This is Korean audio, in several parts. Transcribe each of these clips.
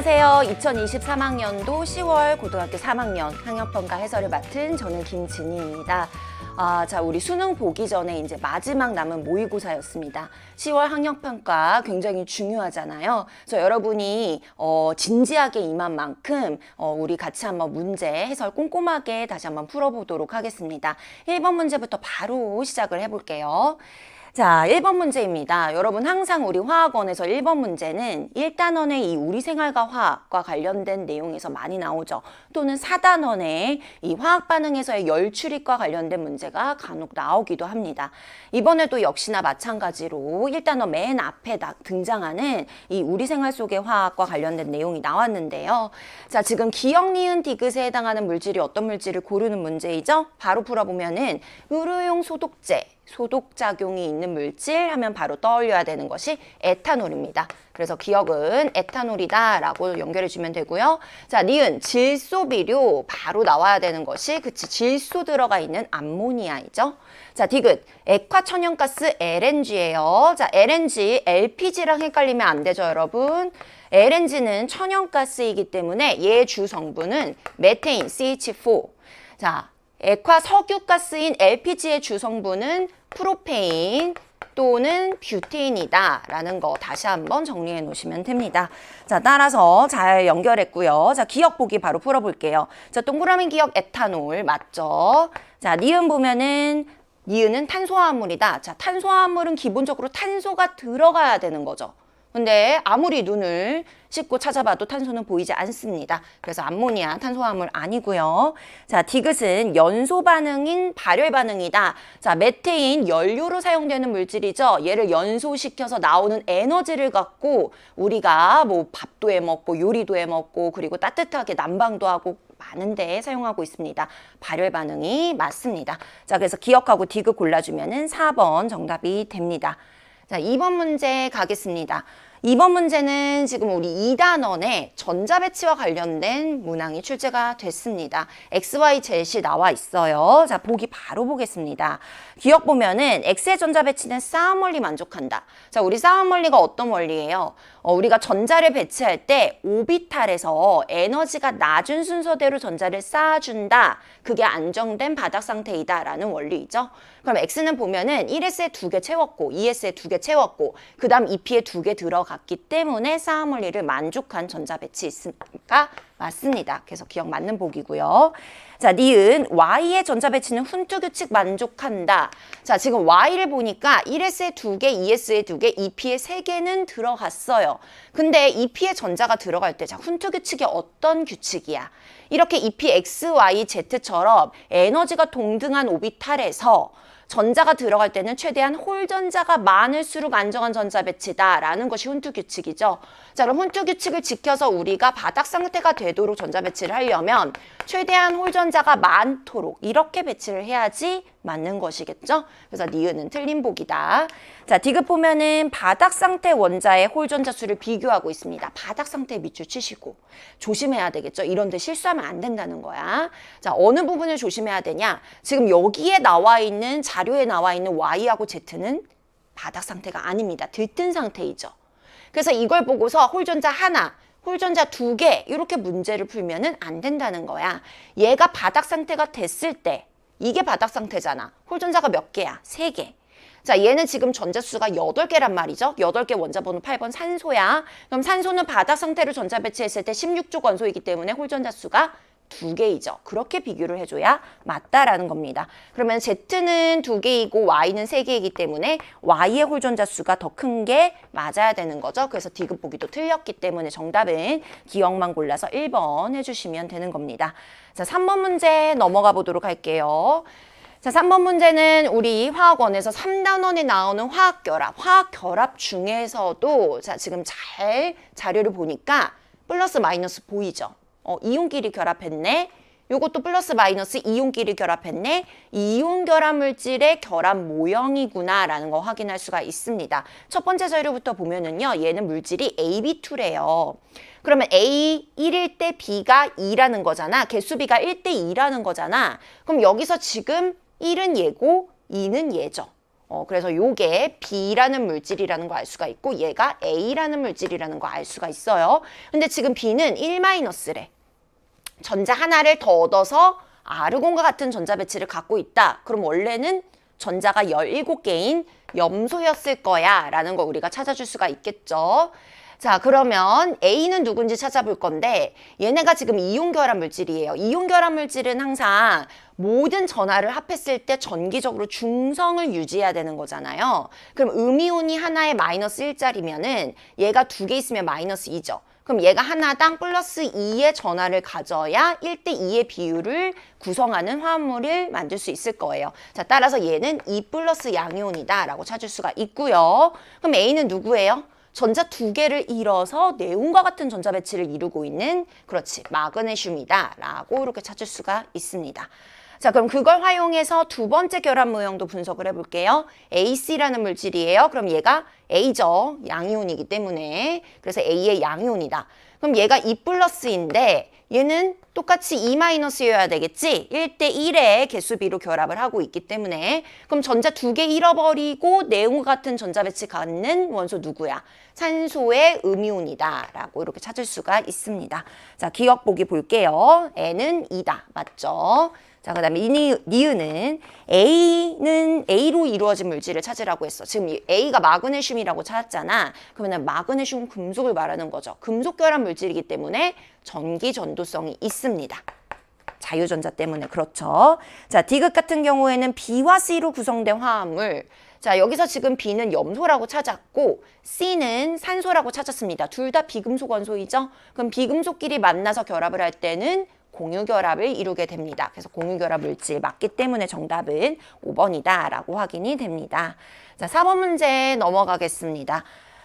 안녕하세요. 2023학년도 10월 고등학교 3학년 학력평가 해설을 맡은 저는 김진희입니다. 자, 우리 수능 보기 전에 이제 마지막 남은 모의고사였습니다. 10월 학력평가 굉장히 중요하잖아요. 그래서 여러분이 진지하게 임한 만큼 우리 같이 한번 문제 해설 꼼꼼하게 다시 한번 풀어보도록 하겠습니다. 1번 문제부터 바로 시작을 해볼게요. 자, 1번 문제입니다. 여러분 항상 우리 화학원에서 1번 문제는 1단원의 이 우리 생활과 화학과 관련된 내용에서 많이 나오죠. 또는 4단원의 이 화학 반응에서의 열 출입과 관련된 문제가 간혹 나오기도 합니다. 이번에도 역시나 마찬가지로 1단원 맨 앞에 등장하는 이 우리 생활 속의 화학과 관련된 내용이 나왔는데요. 자, 지금 기억, 니은, 디귿에 해당하는 물질이 어떤 물질을 고르는 문제이죠? 바로 풀어보면은 의료용 소독제, 소독작용이 있는 물질 하면 바로 떠올려야 되는 것이 에탄올입니다. 그래서 기억은 에탄올이다 라고 연결해 주면 되고요. 자, 니은 질소비료 바로 나와야 되는 것이 질소 들어가 있는 암모니아이죠. 자, 디귿 액화천연가스 LNG예요. 자, LNG LPG랑 헷갈리면 안 되죠, 여러분. LNG는 천연가스이기 때문에 얘 주 성분은 메테인 CH4. 자, 액화 석유가스인 LPG의 주 성분은 프로페인 또는 뷰테인이다 라는 거 다시 한번 정리해 놓으시면 됩니다. 자, 따라서 잘 연결했고요. 자, 기억 보기 바로 풀어볼게요. 자, 동그라미 기억 에탄올 맞죠? 자, 니은 보면은 니은은 탄소화합물이다. 자, 탄소화합물은 기본적으로 탄소가 들어가야 되는 거죠. 근데 아무리 눈을 씻고 찾아봐도 탄소는 보이지 않습니다. 그래서 암모니아 탄소화합물 아니고요. 자, 디귿은 연소 반응인 발열 반응이다. 자, 메테인 연료로 사용되는 물질이죠. 얘를 연소시켜서 나오는 에너지를 갖고 우리가 뭐 밥도 해 먹고 요리도 해 먹고 그리고 따뜻하게 난방도 하고 많은데 사용하고 있습니다. 발열 반응이 맞습니다. 자, 그래서 기억하고 디귿 골라주면은 4번 정답이 됩니다. 자, 2번 문제 가겠습니다. 2번 문제는 지금 우리 2단원에 전자배치와 관련된 문항이 출제가 됐습니다. XYZ이 나와 있어요. 자, 보기 바로 보겠습니다. 기억 보면은 X의 전자배치는 싸움 원리 만족한다. 자, 우리 싸움 원리가 어떤 원리예요? 우리가 전자를 배치할 때 오비탈에서 에너지가 낮은 순서대로 전자를 쌓아준다. 그게 안정된 바닥 상태이다 라는 원리이죠. 그럼 X는 보면은 1S에 2개 채웠고 2S에 2개 채웠고 그 다음 2P에 2개 들어갔기 때문에 싸움 원리를 만족한 전자 배치 있으니까 맞습니다. 그래서 기억 맞는 보기고요. 자, 니은 Y의 전자 배치는 훈투 규칙 만족한다. 자, 지금 Y를 보니까 1S에 2개, 2S에 2개, 2P에 3개는 들어갔어요. 근데 2P에 전자가 들어갈 때 자, 훈투 규칙이 어떤 규칙이야? 이렇게 2P, X, Y, Z처럼 에너지가 동등한 오비탈에서 전자가 들어갈 때는 최대한 홀 전자가 많을수록 안정한 전자 배치다라는 것이 훈투 규칙이죠. 자, 그럼 훈투 규칙을 지켜서 우리가 바닥 상태가 되도록 전자 배치를 하려면 최대한 홀 전자가 많도록 이렇게 배치를 해야지 맞는 것이겠죠. 그래서 니은은 틀린 보기다. 자, 디귿 보면은 바닥 상태 원자의 홀 전자 수를 비교하고 있습니다. 바닥 상태 밑줄 치시고 조심해야 되겠죠. 이런 데 실수하면 안 된다는 거야. 자, 어느 부분을 조심해야 되냐? 지금 여기에 나와 있는 자료에 나와 있는 Y하고 Z는 바닥 상태가 아닙니다. 들뜬 상태이죠. 그래서 이걸 보고서 홀전자 하나, 홀전자 2개 이렇게 문제를 풀면은 안 된다는 거야. 얘가 바닥 상태가 됐을 때 이게 바닥 상태잖아. 홀전자가 몇 개야? 3개. 자, 얘는 지금 전자수가 8개란 말이죠. 8개 원자번호 8번 산소야. 그럼 산소는 바닥 상태로 전자 배치했을 때 16조 원소이기 때문에 홀전자 수가 2개이죠. 그렇게 비교를 해줘야 맞다라는 겁니다. 그러면 Z는 2개이고 Y는 3개이기 때문에 Y의 홀전자 수가 더 큰 게 맞아야 되는 거죠. 그래서 디귿 보기도 틀렸기 때문에 정답은 기억만 골라서 1번 해주시면 되는 겁니다. 자, 3번 문제 넘어가 보도록 할게요. 자, 3번 문제는 우리 화학원에서 3단원에 나오는 화학결합 중에서도 자, 지금 잘 자료를 보니까 플러스 마이너스 보이죠? 이온끼리 결합했네. 요것도 플러스 마이너스 이온끼리 결합했네. 이온 결합 물질의 결합 모형이구나 라는 거 확인할 수가 있습니다. 첫 번째 자료부터 보면은요. 얘는 물질이 AB2래요. 그러면 A 1일 때 B가 2라는 거잖아. 개수비가 1대 2라는 거잖아. 그럼 여기서 지금 1은 얘고 2는 얘죠. 그래서 요게 B라는 물질이라는 거 알 수가 있고 얘가 A라는 물질이라는 거 알 수가 있어요. 근데 지금 B는 1-래. 전자 하나를 더 얻어서 아르곤과 같은 전자 배치를 갖고 있다. 그럼 원래는 전자가 17개인 염소였을 거야 라는 거 우리가 찾아줄 수가 있겠죠. 자, 그러면 A는 누군지 찾아볼 건데 얘네가 지금 이온 결합 물질이에요. 이온 결합 물질은 항상 모든 전하를 합했을 때 전기적으로 중성을 유지해야 되는 거잖아요. 그럼 음이온이 하나에 마이너스 1짜리면은 얘가 2개 있으면 마이너스 2죠. 그럼 얘가 하나당 플러스 2의 전하를 가져야 1대2의 비율을 구성하는 화합물을 만들 수 있을 거예요. 자, 따라서 얘는 2 플러스 양이온이다 라고 찾을 수가 있고요. 그럼 A는 누구예요? 전자 2개를 잃어서 네온과 같은 전자 배치를 이루고 있는, 그렇지, 마그네슘이다 라고 이렇게 찾을 수가 있습니다. 자, 그럼 그걸 활용해서 두 번째 결합 모형도 분석을 해볼게요. AC라는 물질이에요. 그럼 얘가 A죠. 양이온이기 때문에. 그래서 A의 양이온이다. 그럼 얘가 2 플러스인데 얘는 똑같이 2 마이너스여야 되겠지? 1대1의 개수비로 결합을 하고 있기 때문에. 그럼 전자 2개 잃어버리고 네온과 같은 전자 배치 갖는 원소 누구야? 산소의 음이온이다 라고 이렇게 찾을 수가 있습니다. 자, 기억 보기 볼게요. N은 2다. 맞죠? 자, 그 다음에 니은은 A는 A로 이루어진 물질을 찾으라고 했어. 지금 A가 마그네슘이라고 찾았잖아. 그러면 마그네슘 금속을 말하는 거죠. 금속 결합 물질이기 때문에 전기 전도성이 있습니다. 자유전자 때문에 그렇죠. 자, D극 같은 경우에는 B와 C로 구성된 화합물. 자, 여기서 지금 B는 염소라고 찾았고 C는 산소라고 찾았습니다. 둘 다 비금속 원소이죠. 그럼 비금속끼리 만나서 결합을 할 때는 공유결합을 이루게 됩니다. 그래서 공유결합 물질 맞기 때문에 정답은 5번이다 라고 확인이 됩니다. 자, 4번 문제 넘어가겠습니다.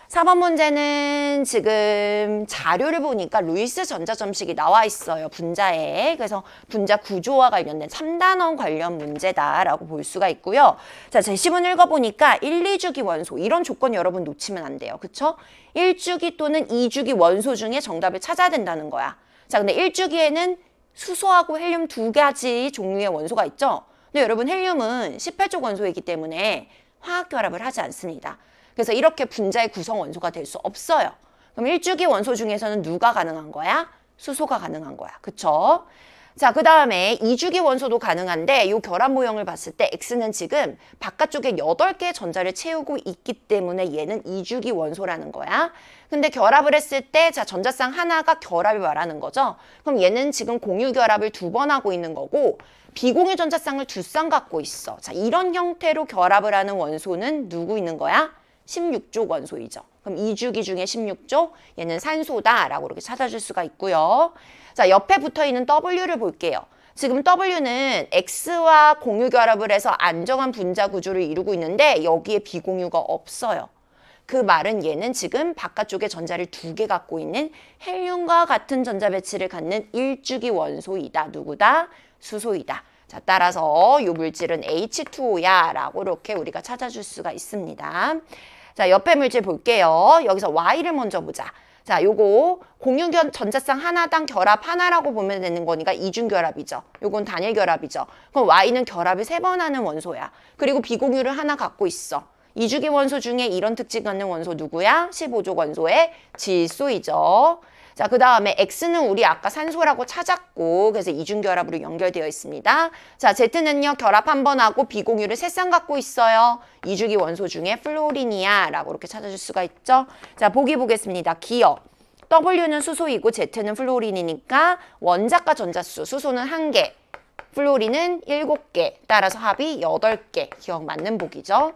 4번 문제는 지금 자료를 보니까 루이스 전자점식이 나와 있어요. 분자에. 그래서 분자 구조와 관련된 3단원 관련 문제다라고 볼 수가 있고요. 자, 제시문 읽어보니까 1, 2주기 원소 이런 조건 여러분 놓치면 안 돼요. 그쵸? 1주기 또는 2주기 원소 중에 정답을 찾아야 된다는 거야. 자, 근데 1주기에는 수소하고 헬륨 두 가지 종류의 원소가 있죠. 근데 여러분 헬륨은 18족 원소이기 때문에 화학 결합을 하지 않습니다. 그래서 이렇게 분자의 구성 원소가 될 수 없어요. 그럼 1주기 원소 중에서는 누가 가능한 거야? 수소가 가능한 거야. 그쵸? 자, 그 다음에 2주기 원소도 가능한데 이 결합 모형을 봤을 때 X는 지금 바깥쪽에 8개의 전자를 채우고 있기 때문에 얘는 2주기 원소라는 거야. 근데 결합을 했을 때 자, 전자쌍 하나가 결합을 말하는 거죠. 그럼 얘는 지금 공유 결합을 2번 하고 있는 거고 비공유 전자쌍을 2쌍 갖고 있어. 자, 이런 형태로 결합을 하는 원소는 누구 있는 거야? 16족 원소이죠. 그럼 2주기 중에 16족, 얘는 산소다라고 이렇게 찾아줄 수가 있고요. 자, 옆에 붙어있는 W를 볼게요. 지금 W는 X와 공유 결합을 해서 안정한 분자 구조를 이루고 있는데 여기에 비공유가 없어요. 그 말은 얘는 지금 바깥쪽에 전자를 2개 갖고 있는 헬륨과 같은 전자 배치를 갖는 1주기 원소이다. 누구다? 수소이다. 자, 따라서 이 물질은 H2O야 라고 이렇게 우리가 찾아줄 수가 있습니다. 자, 옆에 물질 볼게요. 여기서 Y를 먼저 보자. 자, 요거 공유 전자쌍 하나당 결합 하나라고 보면 되는 거니까 이중 결합이죠. 요건 단일 결합이죠. 그럼 Y는 결합을 3번 하는 원소야. 그리고 비공유를 하나 갖고 있어. 2주기 원소 중에 이런 특징 갖는 원소 누구야? 15족 원소의 질소이죠. 자, 그 다음에 X는 우리 아까 산소라고 찾았고 그래서 이중결합으로 연결되어 있습니다. 자, Z는요 결합 한 번 하고 비공유를 3쌍 갖고 있어요. 2주기 원소 중에 플로린이야 라고 이렇게 찾아줄 수가 있죠. 자, 보기 보겠습니다. 기억. W는 수소이고 Z는 플로린이니까 원자과 전자수, 수소는 1개, 플로린은 7개, 따라서 합이 8개. 기억 맞는 보기죠.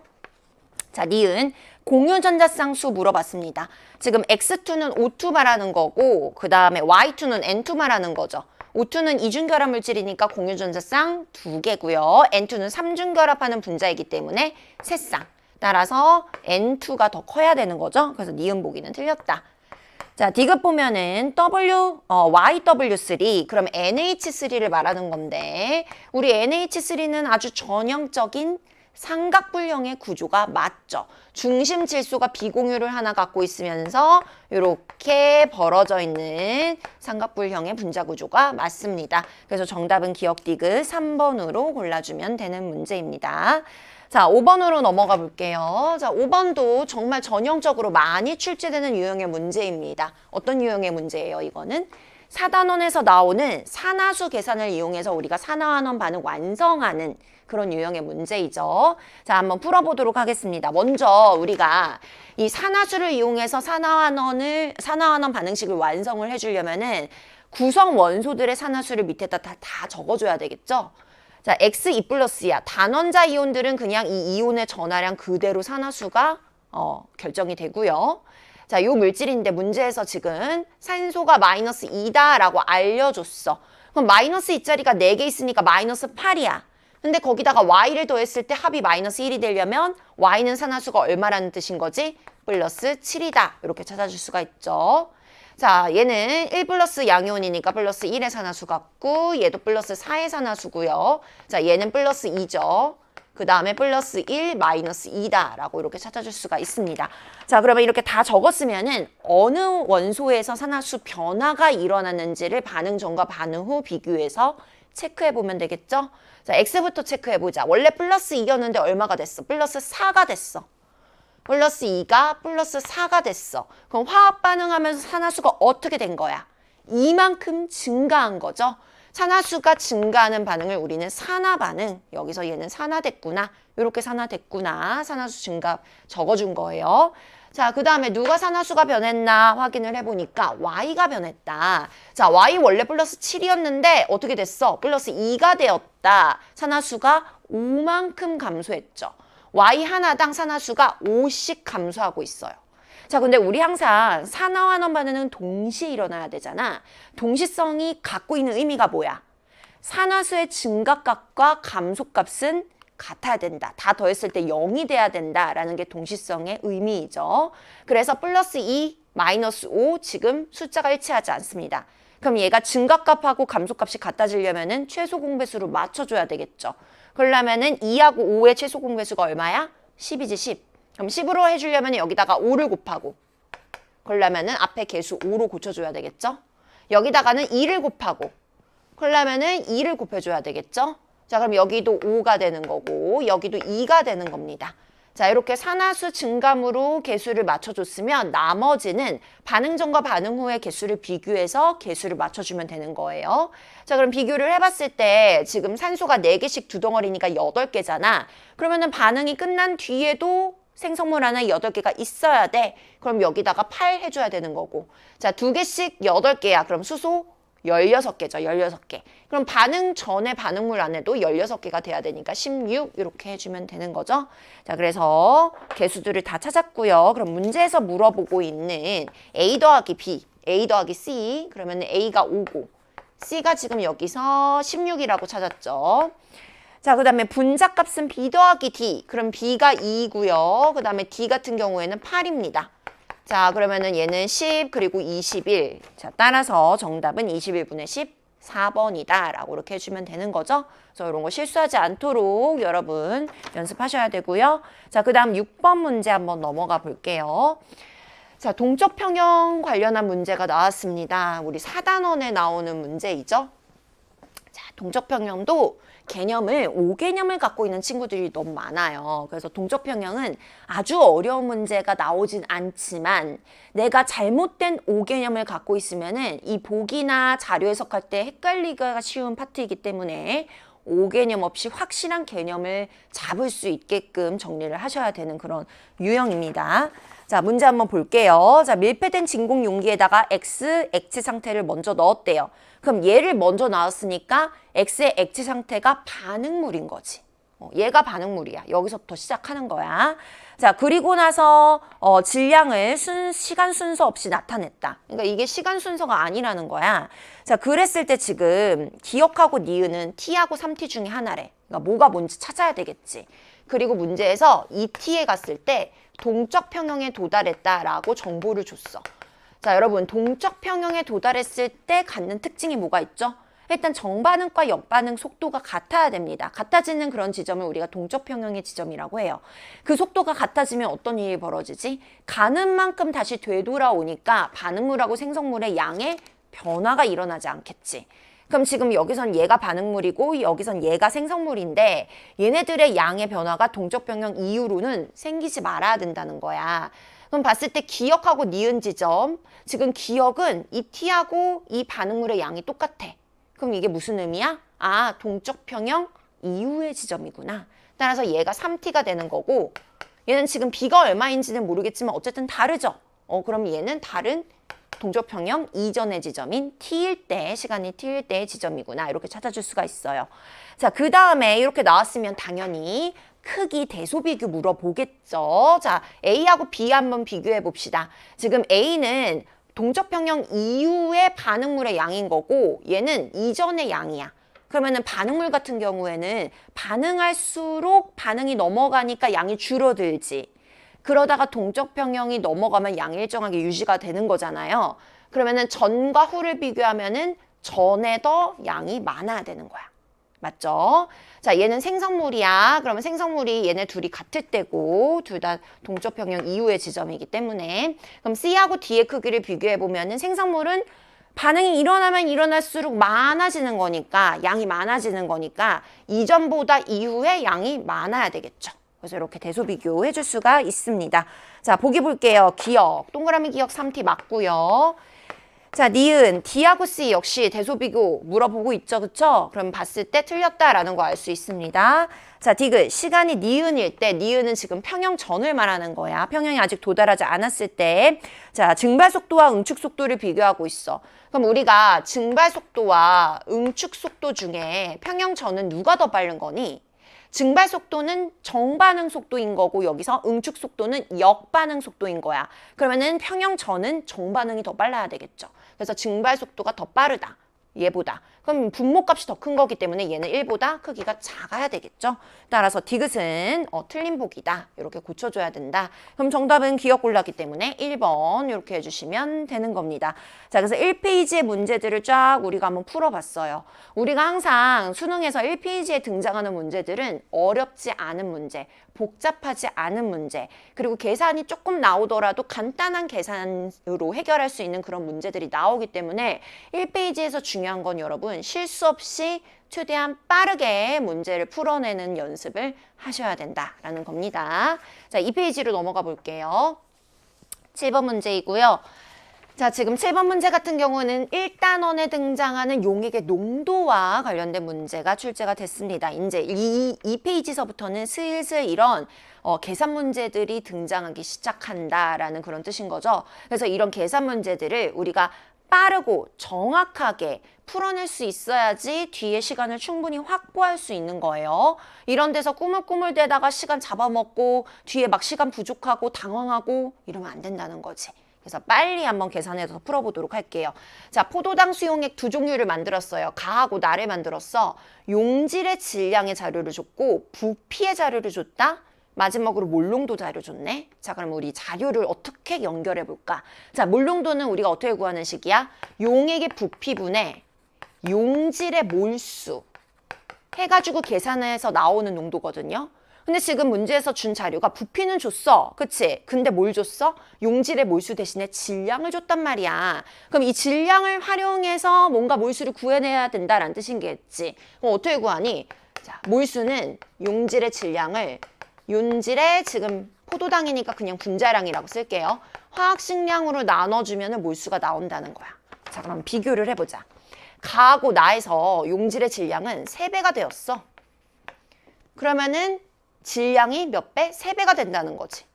자, 니은 공유 전자쌍 수 물어봤습니다. 지금 X2는 O2 말하는 거고 그 다음에 Y2는 N2 말하는 거죠. O2는 이중결합 물질이니까 공유 전자쌍 2개고요. N2는 3중결합하는 분자이기 때문에 3쌍. 따라서 N2가 더 커야 되는 거죠. 그래서 니은 보기는 틀렸다. 자, D급 보면은 YW3, 그럼 NH3를 말하는 건데 우리 NH3는 아주 전형적인 삼각불형의 구조가 맞죠. 중심 질소가 비공유를 하나 갖고 있으면서 이렇게 벌어져 있는 삼각불형의 분자 구조가 맞습니다. 그래서 정답은 기억 디귿 3번으로 골라주면 되는 문제입니다. 자, 5번으로 넘어가 볼게요. 자, 5번도 정말 전형적으로 많이 출제되는 유형의 문제입니다. 어떤 유형의 문제예요, 이거는? 4단원에서 나오는 산화수 계산을 이용해서 우리가 산화환원 반응 완성하는 그런 유형의 문제이죠. 자, 한번 풀어보도록 하겠습니다. 먼저 우리가 이 산화수를 이용해서 산화환원 반응식을 완성을 해주려면은 구성 원소들의 산화수를 밑에다 다 적어줘야 되겠죠. 자, X 2 플러스야. 단원자 이온들은 그냥 이 이온의 전하량 그대로 산화수가 결정이 되고요. 자, 요 물질인데 문제에서 지금 산소가 마이너스 2다라고 알려줬어. 그럼 마이너스 2짜리가 4개 있으니까 마이너스 8이야. 근데 거기다가 y를 더했을 때 합이 마이너스 1이 되려면 y는 산화수가 얼마라는 뜻인 거지? 플러스 7이다. 이렇게 찾아줄 수가 있죠. 자, 얘는 1 플러스 양이온이니까 플러스 1의 산화수 같고 얘도 플러스 4의 산화수고요. 자, 얘는 플러스 2죠. 그 다음에 플러스 1, 마이너스 2다 라고 이렇게 찾아줄 수가 있습니다. 자, 그러면 이렇게 다 적었으면은 어느 원소에서 산화수 변화가 일어났는지를 반응 전과 반응 후 비교해서 체크해 보면 되겠죠? 자, X부터 체크해 보자. 원래 플러스 2였는데 얼마가 됐어? 플러스 4가 됐어. 플러스 2가 플러스 4가 됐어. 그럼 화학 반응하면서 산화수가 어떻게 된 거야? 이만큼 증가한 거죠. 산화수가 증가하는 반응을 우리는 산화 반응, 여기서 얘는 산화됐구나, 이렇게 산화됐구나, 산화수 증가 적어준 거예요. 자, 그 다음에 누가 산화수가 변했나 확인을 해보니까 Y가 변했다. 자, Y 원래 플러스 7이었는데 어떻게 됐어? 플러스 2가 되었다. 산화수가 5만큼 감소했죠. Y 하나당 산화수가 5씩 감소하고 있어요. 자, 근데 우리 항상 산화환원 반응은 동시에 일어나야 되잖아. 동시성이 갖고 있는 의미가 뭐야? 산화수의 증가값과 감소값은 같아야 된다. 다 더했을 때 0이 돼야 된다라는 게 동시성의 의미이죠. 그래서 플러스 2, 마이너스 5 지금 숫자가 일치하지 않습니다. 그럼 얘가 증가값하고 감소값이 같아지려면은 최소 공배수를 맞춰줘야 되겠죠. 그러려면은 2하고 5의 최소 공배수가 얼마야? 10이지 10. 그럼 10으로 해주려면 여기다가 5를 곱하고 그러려면은 앞에 개수 5로 고쳐줘야 되겠죠? 여기다가는 2를 곱하고 그러려면은 2를 곱해줘야 되겠죠? 자, 그럼 여기도 5가 되는 거고 여기도 2가 되는 겁니다. 자, 이렇게 산화수 증감으로 개수를 맞춰줬으면 나머지는 반응 전과 반응 후의 개수를 비교해서 개수를 맞춰주면 되는 거예요. 자, 그럼 비교를 해봤을 때 지금 산소가 4개씩 두 덩어리니까 8개잖아. 그러면은 반응이 끝난 뒤에도 생성물 하나 8개가 있어야 돼. 그럼 여기다가 8 해줘야 되는 거고. 자, 2개씩 8개야. 그럼 수소 16개죠. 16개. 그럼 반응 전에 반응물 안에도 16개가 돼야 되니까 16 이렇게 해주면 되는 거죠. 자, 그래서 개수들을 다 찾았고요. 그럼 문제에서 물어보고 있는 A 더하기 B, A 더하기 C, 그러면 A가 5고 C가 지금 여기서 16이라고 찾았죠. 자, 그 다음에 분자값은 B 더하기 D. 그럼 B가 2고요. 그 다음에 D 같은 경우에는 8입니다. 자, 그러면은 얘는 10 그리고 21. 자, 따라서 정답은 21분의 14번이다 라고 이렇게 해주면 되는 거죠. 그래서 이런 거 실수하지 않도록 여러분 연습하셔야 되고요. 자, 그 다음 6번 문제 한번 넘어가 볼게요. 자, 동적 평형 관련한 문제가 나왔습니다. 우리 4단원에 나오는 문제이죠. 자, 동적 평형도 개념을 5개념을 갖고 있는 친구들이 너무 많아요. 그래서 동적 평형은 아주 어려운 문제가 나오진 않지만 내가 잘못된 5개념을 갖고 있으면은 이 보기나 자료 해석할 때 헷갈리기가 쉬운 파트이기 때문에 5개념 없이 확실한 개념을 잡을 수 있게끔 정리를 하셔야 되는 그런 유형입니다. 자, 문제 한번 볼게요. 자, 밀폐된 진공 용기에다가 X 액체 상태를 먼저 넣었대요. 그럼 얘를 먼저 넣었으니까 X의 액체 상태가 반응물인 거지. 얘가 반응물이야. 여기서부터 시작하는 거야. 자, 그리고 나서 질량을 시간 순서 없이 나타냈다. 그러니까 이게 시간 순서가 아니라는 거야. 자, 그랬을 때 지금 기억하고 니은은 T하고 3T 중에 하나래. 그러니까 뭐가 뭔지 찾아야 되겠지. 그리고 문제에서 이 T에 갔을 때 동적 평형에 도달했다라고 정보를 줬어. 자, 여러분 동적 평형에 도달했을 때 갖는 특징이 뭐가 있죠? 일단 정반응과 역반응 속도가 같아야 됩니다. 같아지는 그런 지점을 우리가 동적 평형의 지점이라고 해요. 그 속도가 같아지면 어떤 일이 벌어지지? 가는 만큼 다시 되돌아오니까 반응물하고 생성물의 양의 변화가 일어나지 않겠지. 그럼 지금 여기선 얘가 반응물이고 여기선 얘가 생성물인데 얘네들의 양의 변화가 동적 평형 이후로는 생기지 말아야 된다는 거야. 그럼 봤을 때 기역하고 니은 지점, 지금 기역은 이 t하고 이 반응물의 양이 똑같아. 그럼 이게 무슨 의미야? 아, 동적 평형 이후의 지점이구나. 따라서 얘가 3t가 되는 거고 얘는 지금 b가 얼마인지는 모르겠지만 어쨌든 다르죠. 그럼 얘는 다른 동적 평형 이전의 지점인 t일 때, 시간이 t일 때의 지점이구나. 이렇게 찾아줄 수가 있어요. 자, 그 다음에 이렇게 나왔으면 당연히 크기 대소 비교 물어보겠죠. 자, A하고 B 한번 비교해 봅시다. 지금 A는 동적 평형 이후의 반응물의 양인 거고 얘는 이전의 양이야. 그러면은 반응물 같은 경우에는 반응할수록 반응이 넘어가니까 양이 줄어들지. 그러다가 동적 평형이 넘어가면 양이 일정하게 유지가 되는 거잖아요. 그러면은 전과 후를 비교하면은 전에 더 양이 많아야 되는 거야. 맞죠? 자, 얘는 생성물이야. 그러면 생성물이 얘네 둘이 같을 때고 둘 다 동적 평형 이후의 지점이기 때문에 그럼 C하고 D의 크기를 비교해 보면은 생성물은 반응이 일어나면 일어날수록 많아지는 거니까 양이 많아지는 거니까 이전보다 이후에 양이 많아야 되겠죠. 그래서 이렇게 대소 비교해 줄 수가 있습니다. 자, 보기 볼게요. 기역, 동그라미 기역 3t 맞고요. 자, 니은, D하고 C 역시 대소 비교 물어보고 있죠. 그쵸? 그럼 봤을 때 틀렸다라는 거 알 수 있습니다. 자, 디귿, 시간이 니은일 때, 니은은 지금 평형 전을 말하는 거야. 평형이 아직 도달하지 않았을 때. 자, 증발 속도와 응축 속도를 비교하고 있어. 그럼 우리가 증발 속도와 응축 속도 중에 평형 전은 누가 더 빠른 거니? 증발 속도는 정반응 속도인 거고 여기서 응축 속도는 역반응 속도인 거야. 그러면은 평형 전은 정반응이 더 빨라야 되겠죠. 그래서 증발 속도가 더 빠르다. 얘보다. 그럼 분모값이 더 큰 거기 때문에 얘는 1보다 크기가 작아야 되겠죠. 따라서 디귿은 틀린 보기다. 이렇게 고쳐줘야 된다. 그럼 정답은 기억 골랐기 때문에 1번 이렇게 해주시면 되는 겁니다. 자, 그래서 1페이지의 문제들을 쫙 우리가 한번 풀어봤어요. 우리가 항상 수능에서 1페이지에 등장하는 문제들은 어렵지 않은 문제, 복잡하지 않은 문제, 그리고 계산이 조금 나오더라도 간단한 계산으로 해결할 수 있는 그런 문제들이 나오기 때문에 1페이지에서 중요한 건 여러분 실수 없이 최대한 빠르게 문제를 풀어내는 연습을 하셔야 된다라는 겁니다. 자, 2페이지로 넘어가 볼게요. 7번 문제이고요. 자, 지금 7번 문제 같은 경우는 1단원에 등장하는 용액의 농도와 관련된 문제가 출제가 됐습니다. 이제 이 페이지서부터는 슬슬 이런 계산 문제들이 등장하기 시작한다라는 그런 뜻인 거죠. 그래서 이런 계산 문제들을 우리가 빠르고 정확하게 풀어낼 수 있어야지 뒤에 시간을 충분히 확보할 수 있는 거예요. 이런 데서 꾸물꾸물대다가 시간 잡아먹고 뒤에 막 시간 부족하고 당황하고 이러면 안 된다는 거지. 그래서 빨리 한번 계산해서 풀어보도록 할게요. 자, 포도당 수용액 두 종류를 만들었어요. 가하고 나를 만들었어. 용질의 질량의 자료를 줬고 부피의 자료를 줬다. 마지막으로 몰농도 자료 줬네. 자, 그럼 우리 자료를 어떻게 연결해 볼까? 자, 몰농도는 우리가 어떻게 구하는 식이야? 용액의 부피분의 용질의 몰수 해가지고 계산해서 나오는 농도거든요. 근데 지금 문제에서 준 자료가 부피는 줬어. 그치? 근데 뭘 줬어? 용질의 몰수 대신에 질량을 줬단 말이야. 그럼 이 질량을 활용해서 뭔가 몰수를 구해내야 된다라는 뜻인겠지. 그럼 어떻게 구하니? 자, 몰수는 용질의 질량을 윤질의 지금 포도당이니까 그냥 분자량이라고 쓸게요. 화학식량으로 나눠주면 몰수가 나온다는 거야. 자, 그럼 비교를 해보자. 가하고 나에서 용질의 질량은 3배가 되었어. 그러면은 질량이 몇 배? 3배가 된다는 거지.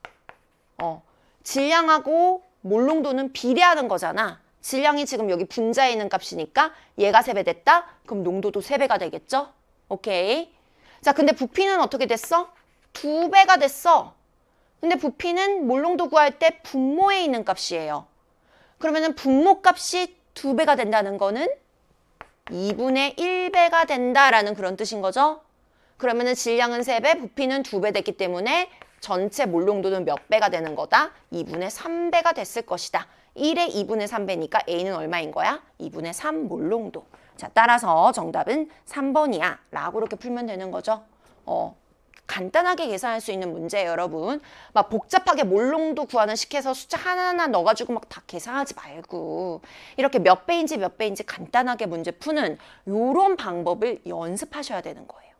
질량하고 몰농도는 비례하는 거잖아. 질량이 지금 여기 분자에 있는 값이니까 얘가 3배 됐다? 그럼 농도도 3배가 되겠죠? 오케이. 자, 근데 부피는 어떻게 됐어? 2배가 됐어. 근데 부피는 몰농도 구할 때 분모에 있는 값이에요. 그러면은 분모 값이 2배가 된다는 거는 2분의 1배가 된다라는 그런 뜻인 거죠. 그러면은 질량은 3배, 부피는 2배 됐기 때문에 전체 몰농도는 몇 배가 되는 거다? 2분의 3배가 됐을 것이다. 1의 2분의 3배니까 A는 얼마인 거야? 2분의 3 몰농도. 자, 따라서 정답은 3번이야 라고 이렇게 풀면 되는 거죠. 간단하게 계산할 수 있는 문제예요, 여러분. 막 복잡하게 몰롱도 구하는 식해서 숫자 하나하나 넣어가지고 막 다 계산하지 말고 이렇게 몇 배인지 몇 배인지 간단하게 문제 푸는 요런 방법을 연습하셔야 되는 거예요.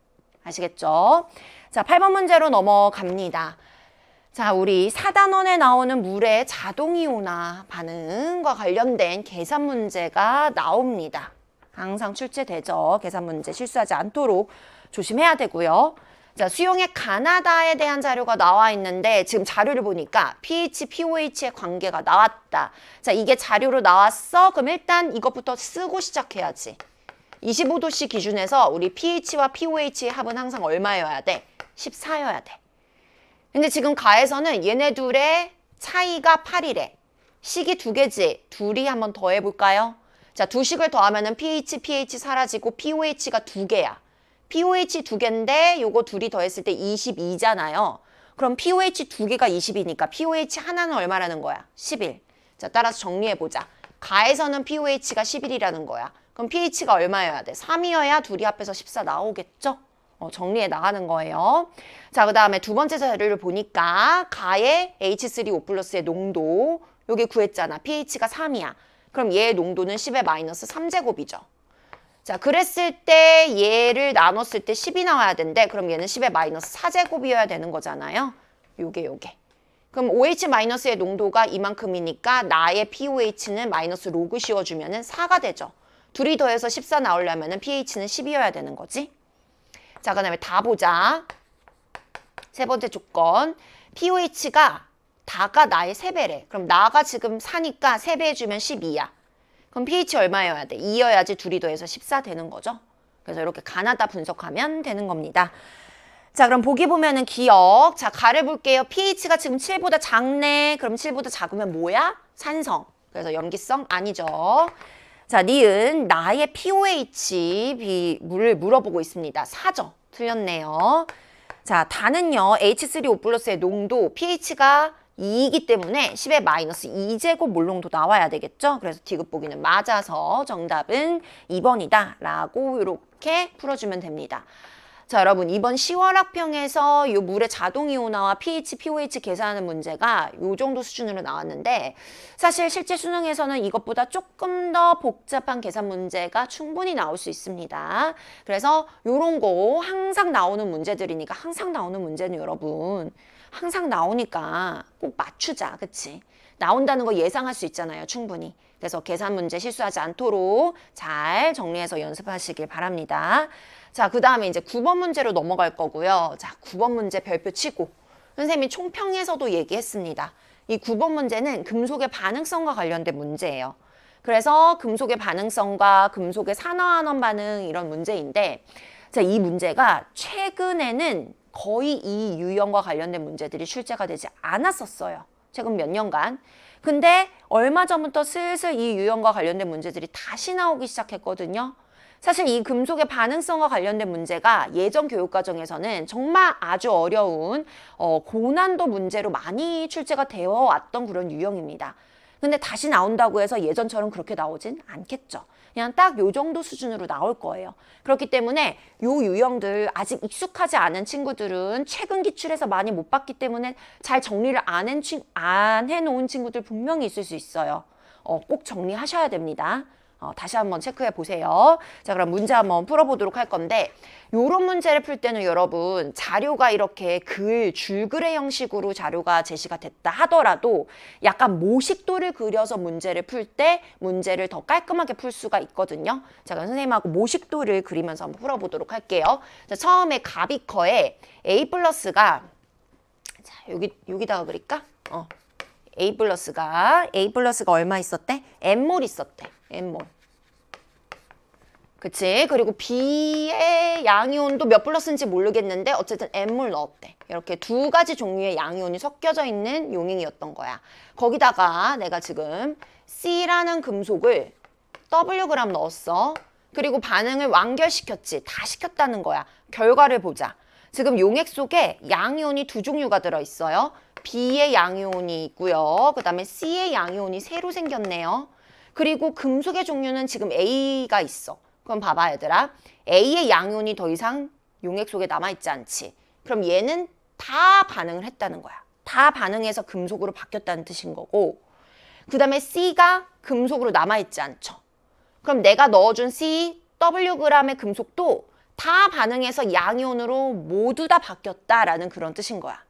아시겠죠? 자, 8번 문제로 넘어갑니다. 자, 우리 4단원에 나오는 물의 자동이온화 반응과 관련된 계산 문제가 나옵니다. 항상 출제되죠. 계산 문제 실수하지 않도록 조심해야 되고요. 자, 수용액 가나다에 대한 자료가 나와 있는데 지금 자료를 보니까 pH, pOH의 관계가 나왔다. 자, 이게 자료로 나왔어? 그럼 일단 이것부터 쓰고 시작해야지. 25도씨 기준에서 우리 pH와 pOH의 합은 항상 얼마여야 돼? 14여야 돼. 근데 지금 가에서는 얘네 둘의 차이가 8이래. 식이 두 개지. 둘이 한번 더 해볼까요? 자, 두 식을 더하면은 pH, pH 사라지고 pOH가 두 개야. pOH 두 개인데 요거 둘이 더했을 때 22잖아요. 그럼 pOH 두 개가 20이니까 pOH 하나는 얼마라는 거야? 11. 자, 따라서 정리해보자. 가에서는 pOH가 11이라는 거야. 그럼 pH가 얼마여야 돼? 3이어야 둘이 합해서 14 나오겠죠? 정리해 나가는 거예요. 자, 그 다음에 두 번째 자료를 보니까 가의 H3O+의 농도 여기 구했잖아. pH가 3이야. 그럼 얘의 농도는 10의 마이너스 3제곱이죠. 자, 그랬을 때 얘를 나눴을 때 10이 나와야 되는데 그럼 얘는 10의 마이너스 4제곱이어야 되는 거잖아요. 요게. 그럼 OH-의 농도가 이만큼이니까 나의 pOH는 마이너스 로그 씌워주면 4가 되죠. 둘이 더해서 14 나오려면 pH는 10이어야 되는 거지. 자, 그 다음에 다 보자. 세 번째 조건. pOH가 다가 나의 3배래. 그럼 나가 지금 4니까 3배 해주면 12야. 그럼 pH 얼마여야 돼? 2여야지 둘이 더해서 14 되는 거죠. 그래서 이렇게 가나다 분석하면 되는 겁니다. 자, 그럼 보기 보면은 기억. 자, 가를 볼게요. pH가 지금 7보다 작네. 그럼 7보다 작으면 뭐야? 산성. 그래서 염기성 아니죠. 자, 니은 나의 pOH 물을 물어보고 있습니다. 4죠. 틀렸네요. 자, 다는요. H3O+의 농도 pH가 2이기 때문에 10의 마이너스 2제곱 몰농도 나와야 되겠죠? 그래서 디귿 보기는 맞아서 정답은 2번이다 라고 이렇게 풀어주면 됩니다. 자, 여러분 이번 10월 학평에서 이 물의 자동이온화와 pH, pOH 계산하는 문제가 이 정도 수준으로 나왔는데 사실 실제 수능에서는 이것보다 조금 더 복잡한 계산 문제가 충분히 나올 수 있습니다. 그래서 이런 거 항상 나오는 문제들이니까 항상 나오는 문제는 여러분 항상 나오니까 꼭 맞추자. 그치? 나온다는 거 예상할 수 있잖아요. 충분히. 그래서 계산 문제 실수하지 않도록 잘 정리해서 연습하시길 바랍니다. 자, 그 다음에 이제 9번 문제로 넘어갈 거고요. 자, 9번 문제 별표 치고. 선생님이 총평에서도 얘기했습니다. 이 9번 문제는 금속의 반응성과 관련된 문제예요. 그래서 금속의 반응성과 금속의 산화환원 반응 이런 문제인데 자, 이 문제가 최근에는 거의 이 유형과 관련된 문제들이 출제가 되지 않았었어요. 최근 몇 년간. 근데 얼마 전부터 슬슬 이 유형과 관련된 문제들이 다시 나오기 시작했거든요. 사실 이 금속의 반응성과 관련된 문제가 예전 교육과정에서는 정말 아주 어려운 고난도 문제로 많이 출제가 되어 왔던 그런 유형입니다. 근데 다시 나온다고 해서 예전처럼 그렇게 나오진 않겠죠. 그냥 딱 요 정도 수준으로 나올 거예요. 그렇기 때문에 요 유형들 아직 익숙하지 않은 친구들은 최근 기출에서 많이 못 봤기 때문에 잘 정리를 안 해놓은 친구들 분명히 있을 수 있어요. 꼭 정리하셔야 됩니다. 다시 한번 체크해 보세요. 자, 그럼 문제 한번 풀어보도록 할 건데 요런 문제를 풀 때는 여러분 자료가 이렇게 줄그레 형식으로 자료가 제시가 됐다 하더라도 약간 모식도를 그려서 문제를 풀 때 문제를 더 깔끔하게 풀 수가 있거든요. 자, 그럼 선생님하고 모식도를 그리면서 한번 풀어보도록 할게요. 자, 처음에 가비커에 A 플러스가 자, 여기다가 그릴까? A 플러스가 얼마 있었대? N몰 있었대. N몰. 그치? 그리고 B의 양이온도 몇 플러스인지 모르겠는데 어쨌든 N몰 넣었대. 이렇게 두 가지 종류의 양이온이 섞여져 있는 용액이었던 거야. 거기다가 내가 지금 C라는 금속을 Wg 넣었어. 그리고 반응을 완결시켰지. 다 시켰다는 거야. 결과를 보자. 지금 용액 속에 양이온이 두 종류가 들어있어요. B의 양이온이 있고요. 그 다음에 C의 양이온이 새로 생겼네요. 그리고 금속의 종류는 지금 A가 있어. 그럼 봐봐 얘들아. A의 양이온이 더 이상 용액 속에 남아있지 않지. 그럼 얘는 다 반응을 했다는 거야. 다 반응해서 금속으로 바뀌었다는 뜻인 거고, 그 다음에 C가 금속으로 남아있지 않죠. 그럼 내가 넣어준 C, Wg의 금속도 다 반응해서 양이온으로 모두 다 바뀌었다라는 그런 뜻인 거야.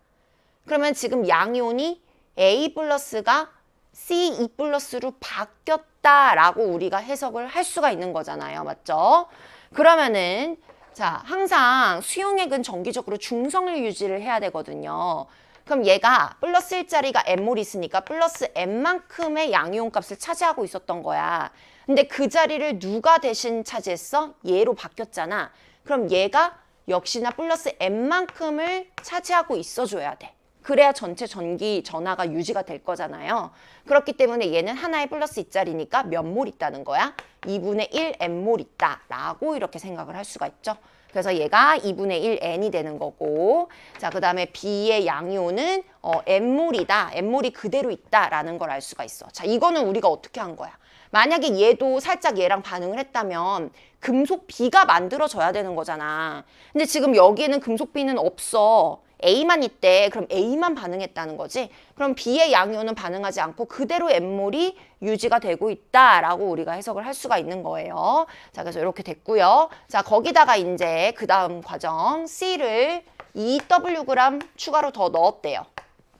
그러면 지금 양이온이 A 플러스가 C2 플러스로 바뀌었다라고 우리가 해석을 할 수가 있는 거잖아요. 맞죠? 그러면은 자, 항상 수용액은 정기적으로 중성을 유지를 해야 되거든요. 그럼 얘가 플러스 1짜리가 N몰이 있으니까 플러스 N만큼의 양이온 값을 차지하고 있었던 거야. 근데 그 자리를 누가 대신 차지했어? 얘로 바뀌었잖아. 그럼 얘가 역시나 플러스 N만큼을 차지하고 있어줘야 돼. 그래야 전체 전기 전하가 유지가 될 거잖아요. 그렇기 때문에 얘는 하나의 플러스 2짜리니까 몇 몰 있다는 거야? 2분의 1 N몰 있다라고 이렇게 생각을 할 수가 있죠. 그래서 얘가 2분의 1 N이 되는 거고, 자, 그 다음에 B의 양이온은 N몰이다. N몰이 그대로 있다라는 걸 알 수가 있어. 자, 이거는 우리가 어떻게 한 거야? 만약에 얘도 살짝 얘랑 반응을 했다면 금속 B가 만들어져야 되는 거잖아. 근데 지금 여기에는 금속 B는 없어. A만 있대. 그럼 A만 반응했다는 거지. 그럼 B의 양이온은 반응하지 않고 그대로 N몰이 유지가 되고 있다라고 우리가 해석을 할 수가 있는 거예요. 자, 그래서 이렇게 됐고요. 자, 거기다가 이제 그 다음 과정 C를 2Wg 추가로 더 넣었대요.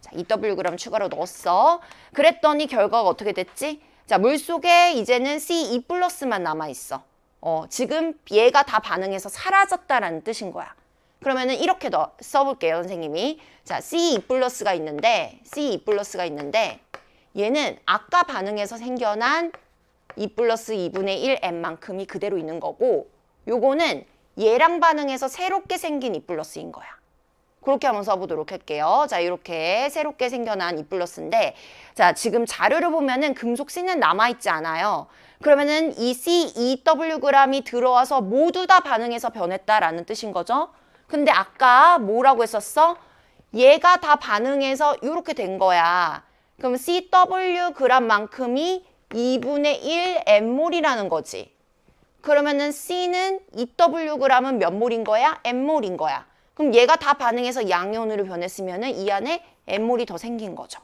자, 2Wg 추가로 넣었어. 그랬더니 결과가 어떻게 됐지? 자, 물속에 이제는 C2 플러스만 남아있어. 지금 얘가 다 반응해서 사라졌다라는 뜻인 거야. 그러면은 이렇게 써볼게요, 선생님이. 자, C2 플러스가 있는데, C2 플러스가 있는데, 얘는 아까 반응해서 생겨난 2 플러스 2분의 1 N만큼이 그대로 있는 거고, 요거는 얘랑 반응해서 새롭게 생긴 2 플러스인 거야. 그렇게 한번 써보도록 할게요. 자, 이렇게 새롭게 생겨난 2 플러스인데, 자, 지금 자료를 보면은 금속 C는 남아있지 않아요. 그러면은 이 C2Wg이 들어와서 모두 다 반응해서 변했다라는 뜻인 거죠. 근데 아까 뭐라고 했었어? 얘가 다 반응해서 이렇게 된 거야. 그럼 CWg만큼이 2분의 1 N몰이라는 거지. 그러면은 C는 2Wg은 몇 몰인 거야? N몰인 거야. 그럼 얘가 다 반응해서 양이온으로 변했으면은 이 안에 N몰이 더 생긴 거죠.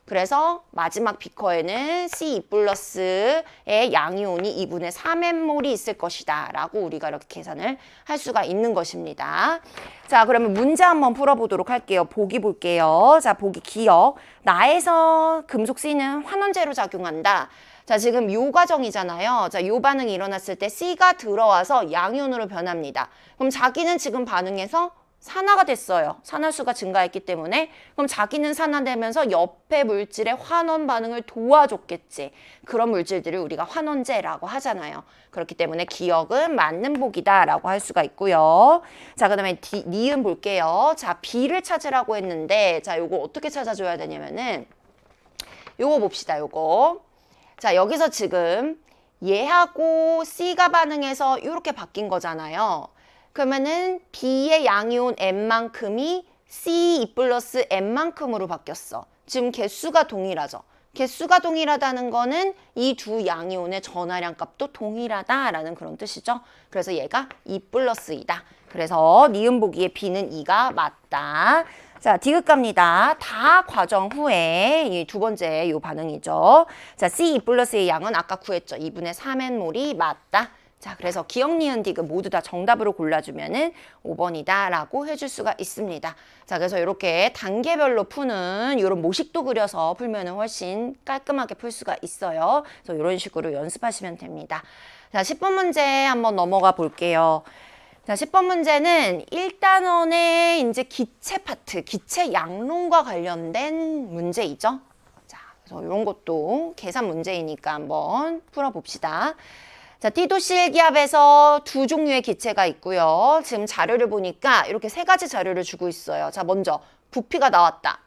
그래서 마지막 비커에는 C2 플러스의 양이온이 2분의 3N몰이 있을 것이다 라고 우리가 이렇게 계산을 할 수가 있는 것입니다. 자, 그러면 문제 한번 풀어보도록 할게요. 보기 볼게요. 자, 보기 기억. 나에서 금속 C는 환원제로 작용한다. 자, 지금 요 과정이잖아요. 자, 요 반응이 일어났을 때 C가 들어와서 양이온으로 변합니다. 그럼 자기는 지금 반응해서 산화가 됐어요. 산화수가 증가했기 때문에. 그럼 자기는 산화되면서 옆에 물질의 환원 반응을 도와줬겠지. 그런 물질들을 우리가 환원제라고 하잖아요. 그렇기 때문에 기억은 맞는 보기다라고 할 수가 있고요. 자, 그 다음에 니은 볼게요. 자, B를 찾으라고 했는데, 자, 요거 어떻게 찾아줘야 되냐면은, 요거 봅시다, 요거. 자, 여기서 지금 얘하고 C가 반응해서 이렇게 바뀐 거잖아요. 그러면은 B의 양이온 N만큼이 C2 플러스 N만큼으로 바뀌었어. 지금 개수가 동일하죠. 개수가 동일하다는 거는 이 두 양이온의 전하량 값도 동일하다라는 그런 뜻이죠. 그래서 얘가 2 플러스이다. 그래서 니은 보기에 B는 2가 맞다. 자, 디귿 갑니다. 다 과정 후에 이 두 번째 요 반응이죠. 자, C2 플러스의 양은 아까 구했죠. 2분의 3N몰이 맞다. 자, 그래서 기억, 니은, 디귿 모두 다 정답으로 골라주면은 5번이다 라고 해줄 수가 있습니다. 자, 그래서 이렇게 단계별로 푸는 이런 모식도 그려서 풀면은 훨씬 깔끔하게 풀 수가 있어요. 그래서 이런 식으로 연습하시면 됩니다. 자, 10번 문제 한번 넘어가 볼게요. 자, 10번 문제는 1단원의 이제 기체 파트, 기체 양론과 관련된 문제이죠. 자, 그래서 이런 것도 계산 문제이니까 한번 풀어봅시다. 자, T도실 기압에서 두 종류의 기체가 있고요. 지금 자료를 보니까 이렇게 세 가지 자료를 주고 있어요. 자, 먼저 부피가 나왔다.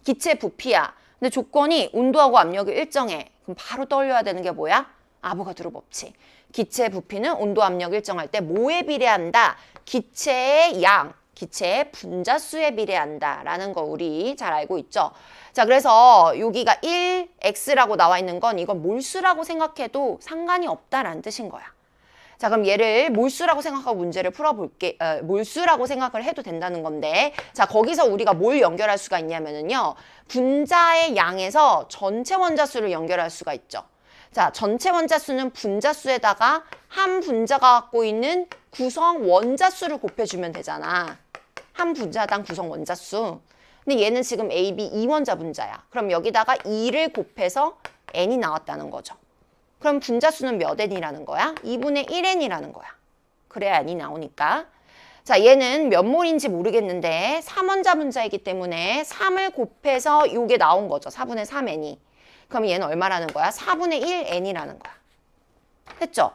기체 부피야. 근데 조건이 온도하고 압력이 일정해. 그럼 바로 떠올려야 되는 게 뭐야? 아보가드로 법칙. 기체 부피는 온도 압력 일정할 때 뭐에 비례한다? 기체의 양, 기체의 분자수에 비례한다 라는 거 우리 잘 알고 있죠. 자, 그래서 여기가 1x라고 나와 있는 건 이건 몰수라고 생각해도 상관이 없다라는 뜻인 거야. 자, 그럼 얘를 몰수라고 생각하고 문제를 풀어볼게. 몰수라고 생각을 해도 된다는 건데, 자, 거기서 우리가 뭘 연결할 수가 있냐면은요, 분자의 양에서 전체 원자수를 연결할 수가 있죠. 자, 전체 원자수는 분자수에다가 한 분자가 갖고 있는 구성 원자수를 곱해주면 되잖아. 한 분자당 구성 원자수. 근데 얘는 지금 A, B 2원자 분자야. 그럼 여기다가 2를 곱해서 N이 나왔다는 거죠. 그럼 분자수는 몇 N이라는 거야? 2분의 1N이라는 거야. 그래야 N이 나오니까. 자, 얘는 몇 몰인지 모르겠는데 3원자 분자이기 때문에 3을 곱해서 요게 나온 거죠. 4분의 3N이. 그럼 얘는 얼마라는 거야? 4분의 1N이라는 거야. 됐죠?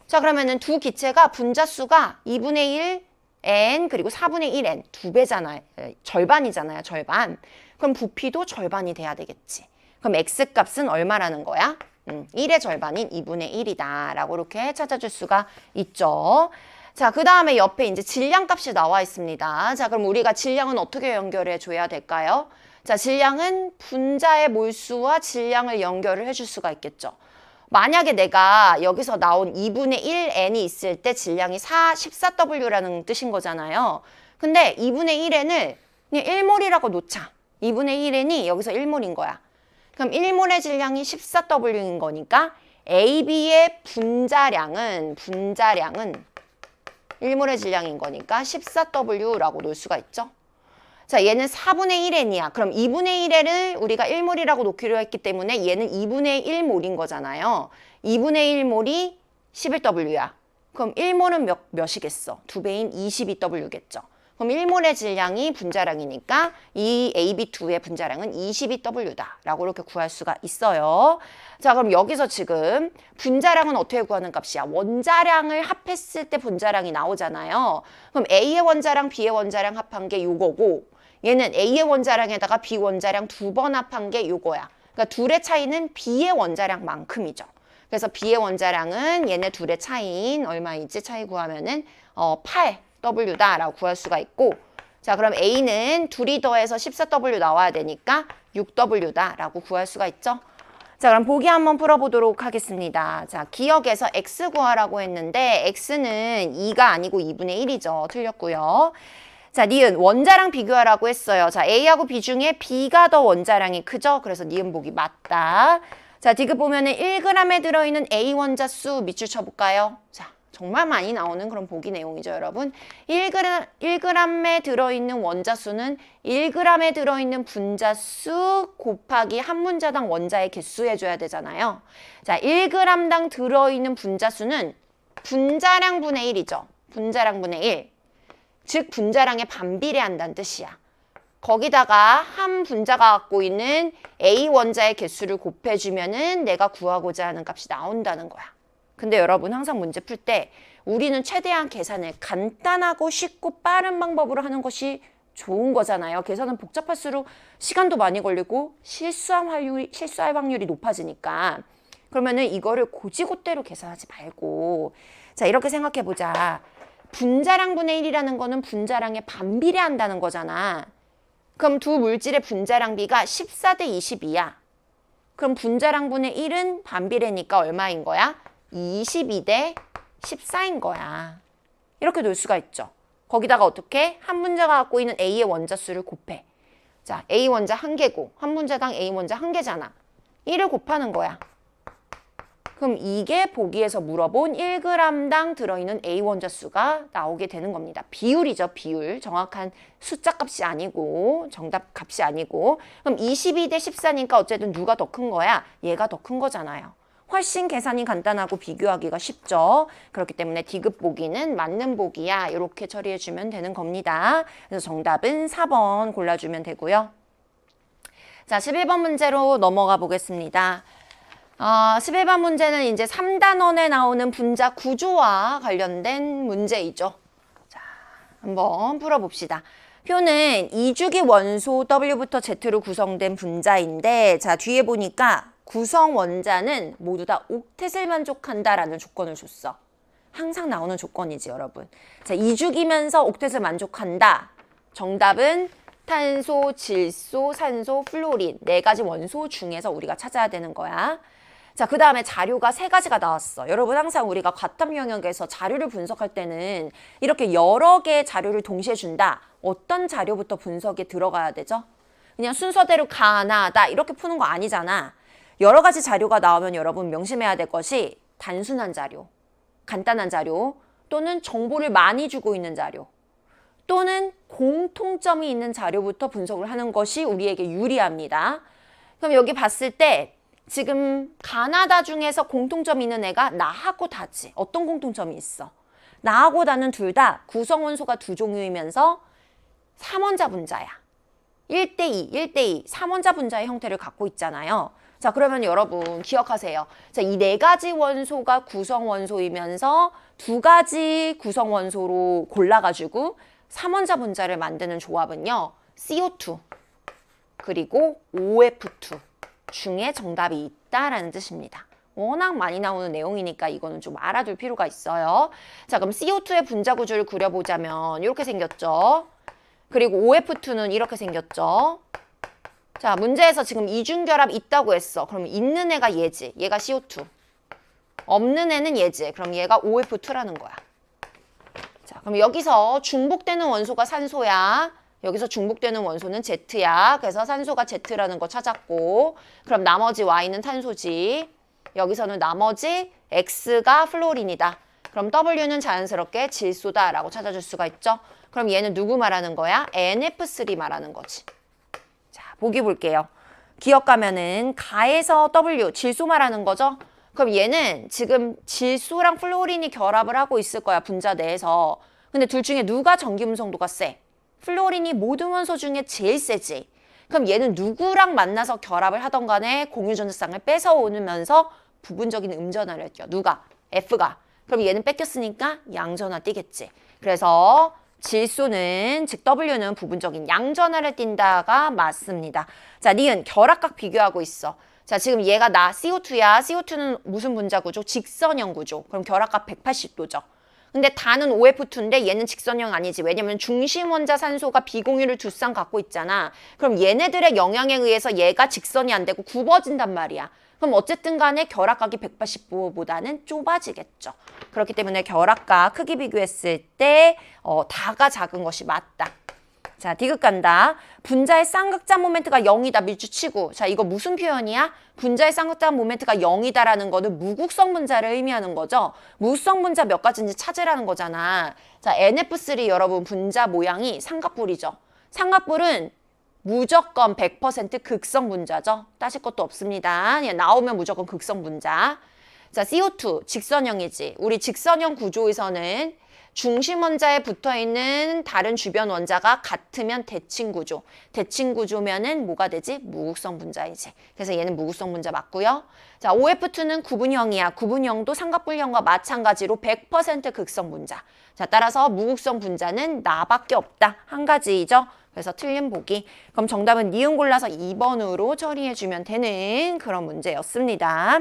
자, 그러면은 두 기체가 분자수가 2분의 1 N 그리고 4분의 1N 두 배잖아요. 절반이잖아요. 절반. 그럼 부피도 절반이 돼야 되겠지. 그럼 X값은 얼마라는 거야? 1의 절반인 2분의 1이다 라고 이렇게 찾아줄 수가 있죠. 자, 그 다음에 옆에 이제 질량값이 나와 있습니다. 자, 그럼 우리가 질량은 어떻게 연결해 줘야 될까요? 자, 질량은 분자의 몰수와 질량을 연결을 해줄 수가 있겠죠. 만약에 내가 여기서 나온 2분의 1N이 있을 때 질량이 14W라는 뜻인 거잖아요. 근데 2분의 1N을 그냥 1몰이라고 놓자. 2분의 1N이 여기서 1몰인 거야. 그럼 1몰의 질량이 14W인 거니까 AB의 분자량은 1몰의 질량인 거니까 14W라고 놓을 수가 있죠. 자, 얘는 4분의 1N이야. 그럼 2분의 1N을 우리가 1몰이라고 놓기로 했기 때문에 얘는 2분의 1몰인 거잖아요. 2분의 1몰이 11W야. 그럼 1몰은 몇이겠어? 2배인 22W겠죠. 그럼 1몰의 질량이 분자량이니까 이 AB2의 분자량은 22W다 라고 이렇게 구할 수가 있어요. 자, 그럼 여기서 지금 분자량은 어떻게 구하는 값이야? 원자량을 합했을 때 분자량이 나오잖아요. 그럼 A의 원자량, B의 원자량 합한 게 요거고 얘는 A의 원자량에다가 B 원자량 2번 합한 게 요거야. 그러니까 둘의 차이는 B의 원자량만큼이죠. 그래서 B의 원자량은 얘네 둘의 차이인 얼마인지 차이 구하면은 8W다라고 구할 수가 있고, 자, 그럼 A는 둘이 더해서 14W 나와야 되니까 6W다라고 구할 수가 있죠. 자, 그럼 보기 한번 풀어보도록 하겠습니다. 자, 기억에서 X 구하라고 했는데 X는 2가 아니고 2분의 1이죠. 틀렸고요. 자, 니은 원자량 비교하라고 했어요. 자, A하고 B 중에 B가 더 원자량이 크죠? 그래서 니은 보기 맞다. 자, 디귿 보면은 1g에 들어있는 A 원자수 밑줄 쳐볼까요? 자, 정말 많이 나오는 그런 보기 내용이죠, 여러분. 1g에 들어있는 원자수는 1g에 들어있는 분자수 곱하기 한 분자당 원자의 개수 해줘야 되잖아요. 자, 1g당 들어있는 분자수는 분자량 분의 1이죠. 분자량 분의 1. 즉 분자량에 반비례한다는 뜻이야. 거기다가 한 분자가 갖고 있는 A 원자의 개수를 곱해주면은 내가 구하고자 하는 값이 나온다는 거야. 근데 여러분 항상 문제 풀 때 우리는 최대한 계산을 간단하고 쉽고 빠른 방법으로 하는 것이 좋은 거잖아요. 계산은 복잡할수록 시간도 많이 걸리고 실수할 확률이 높아지니까. 그러면은 이거를 고지고대로 계산하지 말고, 자, 이렇게 생각해 보자. 분자량 분의 1이라는 거는 분자량에 반비례한다는 거잖아. 그럼 두 물질의 분자량 비가 14대 22야. 그럼 분자량 분의 1은 반비례니까 얼마인 거야? 22대 14인 거야. 이렇게 놓을 수가 있죠. 거기다가 어떻게? 한 분자가 갖고 있는 A의 원자수를 곱해. 자, A 원자 1개고 한 분자당 A 원자 1개잖아. 1을 곱하는 거야. 그럼 이게 보기에서 물어본 1g당 들어있는 A 원자수가 나오게 되는 겁니다. 비율이죠, 비율. 정확한 숫자 값이 아니고, 정답 값이 아니고. 그럼 22대 14니까 어쨌든 누가 더 큰 거야? 얘가 더 큰 거잖아요. 훨씬 계산이 간단하고 비교하기가 쉽죠. 그렇기 때문에 디귿 보기는 맞는 보기야. 이렇게 처리해주면 되는 겁니다. 그래서 정답은 4번 골라주면 되고요. 자, 11번 문제로 넘어가 보겠습니다. 11번 문제는 이제 3단원에 나오는 분자 구조와 관련된 문제이죠. 자, 한번 풀어봅시다. 표는 2주기 원소 W부터 Z로 구성된 분자인데, 자, 뒤에 보니까 구성 원자는 모두 다 옥텟을 만족한다라는 조건을 줬어. 항상 나오는 조건이지, 여러분. 자, 2주기면서 옥텟을 만족한다. 정답은 탄소, 질소, 산소, 플로린 4가지 원소 중에서 우리가 찾아야 되는 거야. 자, 그 다음에 자료가 세 가지가 나왔어. 여러분 항상 우리가 과탐 영역에서 자료를 분석할 때는 이렇게 여러 개의 자료를 동시에 준다. 어떤 자료부터 분석에 들어가야 되죠? 그냥 순서대로 가나다 이렇게 푸는 거 아니잖아. 여러 가지 자료가 나오면 여러분 명심해야 될 것이 단순한 자료, 간단한 자료, 또는 정보를 많이 주고 있는 자료, 또는 공통점이 있는 자료부터 분석을 하는 것이 우리에게 유리합니다. 그럼 여기 봤을 때 지금 가나다 중에서 공통점이 있는 애가 나하고 다지. 어떤 공통점이 있어? 나하고 다는 둘 다 구성원소가 두 종류이면서 3원자 분자야. 1대2, 1대2, 3원자 분자의 형태를 갖고 있잖아요. 자, 그러면 여러분 기억하세요. 자, 이 네 가지 원소가 구성원소이면서 두 가지 구성원소로 골라가지고 3원자 분자를 만드는 조합은요. CO2 그리고 OF2 중에 정답이 있다라는 뜻입니다. 워낙 많이 나오는 내용이니까 이거는 좀 알아둘 필요가 있어요. 자, 그럼 CO2의 분자 구조를 그려보자면 이렇게 생겼죠. 그리고 OF2는 이렇게 생겼죠. 자, 문제에서 지금 이중결합 있다고 했어. 그럼 있는 애가 얘지. 얘가 CO2. 없는 애는 얘지. 그럼 얘가 OF2라는 거야. 자, 그럼 여기서 중복되는 원소가 산소야. 여기서 중복되는 원소는 Z야. 그래서 산소가 Z라는 거 찾았고, 그럼 나머지 Y는 탄소지. 여기서는 나머지 X가 플로린이다. 그럼 W는 자연스럽게 질소다라고 찾아줄 수가 있죠. 그럼 얘는 누구 말하는 거야? NF3 말하는 거지. 자, 보기 볼게요. 기억 가면은 가에서 W, 질소 말하는 거죠. 그럼 얘는 지금 질소랑 플로린이 결합을 하고 있을 거야, 분자 내에서. 근데 둘 중에 누가 전기 음성도가 세? 플로린이 모든 원소 중에 제일 세지. 그럼 얘는 누구랑 만나서 결합을 하던 간에 공유전자쌍을 뺏어오면서 부분적인 음전화를 했죠. 누가? F가. 그럼 얘는 뺏겼으니까 양전화 띄겠지. 그래서 질소는, 즉 W는 부분적인 양전화를 띈다가 맞습니다. 자, 니은 결합각 비교하고 있어. 자, 지금 얘가 나 CO2야. CO2는 무슨 분자 구조? 직선형 구조. 그럼 결합각 180도죠. 근데 다는 OF2인데 얘는 직선형 아니지. 왜냐면 중심 원자 산소가 비공유를 두 쌍 갖고 있잖아. 그럼 얘네들의 영향에 의해서 얘가 직선이 안 되고 굽어진단 말이야. 그럼 어쨌든 간에 결합각이 180도보다는 좁아지겠죠. 그렇기 때문에 결합각 크기 비교했을 때 다가 작은 것이 맞다. 자, 디귿 간다. 분자의 쌍극자 모멘트가 0이다. 밀주치고. 자, 이거 무슨 표현이야? 분자의 쌍극자 모멘트가 0이다라는 거는 무극성 분자를 의미하는 거죠. 무극성 분자 몇 가지인지 찾으라는 거잖아. 자, NF3 여러분 분자 모양이 삼각뿔이죠. 삼각뿔은 무조건 100% 극성 분자죠. 따질 것도 없습니다. 그냥 나오면 무조건 극성 분자. 자, CO2 직선형이지. 우리 직선형 구조에서는 중심 원자에 붙어있는 다른 주변 원자가 같으면 대칭 구조. 대칭 구조면은 뭐가 되지? 무극성 분자이지. 그래서 얘는 무극성 분자 맞고요. 자, OF2는 구분형이야. 구분형도 삼각뿔형과 마찬가지로 100% 극성 분자. 자, 따라서 무극성 분자는 나밖에 없다. 한 가지이죠. 그래서 틀린 보기. 그럼 정답은 니은 골라서 2번으로 처리해주면 되는 그런 문제였습니다.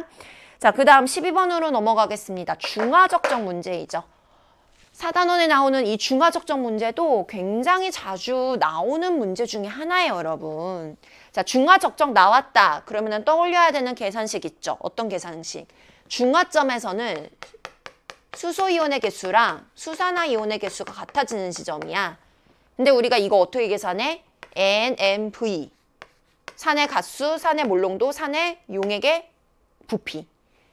자, 그 다음 12번으로 넘어가겠습니다. 중화적정 문제이죠. 4단원에 나오는 이 중화적정 문제도 굉장히 자주 나오는 문제 중에 하나예요, 여러분. 자, 중화적정 나왔다. 그러면 떠올려야 되는 계산식 있죠. 어떤 계산식? 중화점에서는 수소이온의 개수랑 수산화이온의 개수가 같아지는 지점이야. 근데 우리가 이거 어떻게 계산해? NMV. 산의 가수, 산의 몰롱도, 산의 용액의 부피.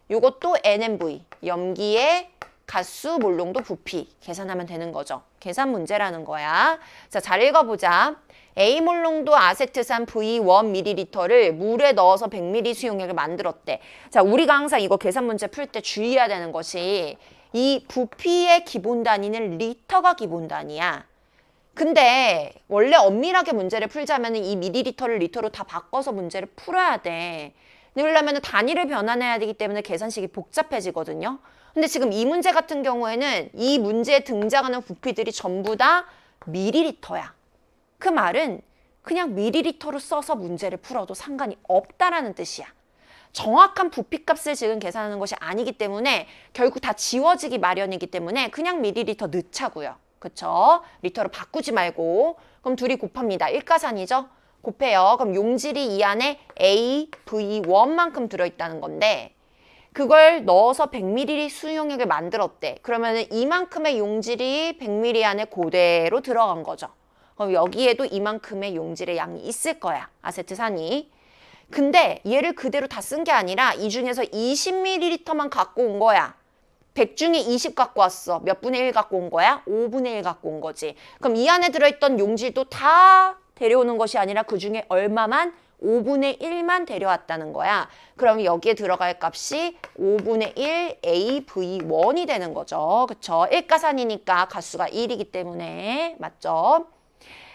이것도 NMV. 염기의 가수, 몰롱도, 부피 계산하면 되는 거죠. 계산 문제라는 거야. 자, 잘 읽어보자. A 몰롱도 아세트산 V1ml를 물에 넣어서 100ml 수용액을 만들었대. 자, 우리가 항상 이거 계산 문제 풀 때 주의해야 되는 것이 이 부피의 기본 단위는 리터가 기본 단위야. 근데 원래 엄밀하게 문제를 풀자면 이 밀리리터를 리터로 다 바꿔서 문제를 풀어야 돼. 그러려면 단위를 변환해야 되기 때문에 계산식이 복잡해지거든요. 근데 지금 이 문제 같은 경우에는 이 문제에 등장하는 부피들이 전부 다 밀리리터야. 그 말은 그냥 밀리리터로 써서 문제를 풀어도 상관이 없다라는 뜻이야. 정확한 부피값을 지금 계산하는 것이 아니기 때문에 결국 다 지워지기 마련이기 때문에 그냥 밀리리터 넣자고요. 그쵸? 리터로 바꾸지 말고. 그럼 둘이 곱합니다. 일가산이죠? 곱해요. 그럼 용질이 이 안에 A, V1만큼 들어있다는 건데 그걸 넣어서 100ml 수용액을 만들었대. 그러면은 이만큼의 용질이 100ml 안에 그대로 들어간 거죠. 그럼 여기에도 이만큼의 용질의 양이 있을 거야. 아세트산이. 근데 얘를 그대로 다 쓴 게 아니라 이 중에서 20ml만 갖고 온 거야. 100 중에 20 갖고 왔어. 몇 분의 1 갖고 온 거야? 5분의 1 갖고 온 거지. 그럼 이 안에 들어있던 용질도 다 데려오는 것이 아니라 그 중에 얼마만? 5분의 1만 데려왔다는 거야. 그럼 여기에 들어갈 값이 5분의 1 AV1이 되는 거죠. 그쵸? 일가산이니까 가수가 1이기 때문에. 맞죠?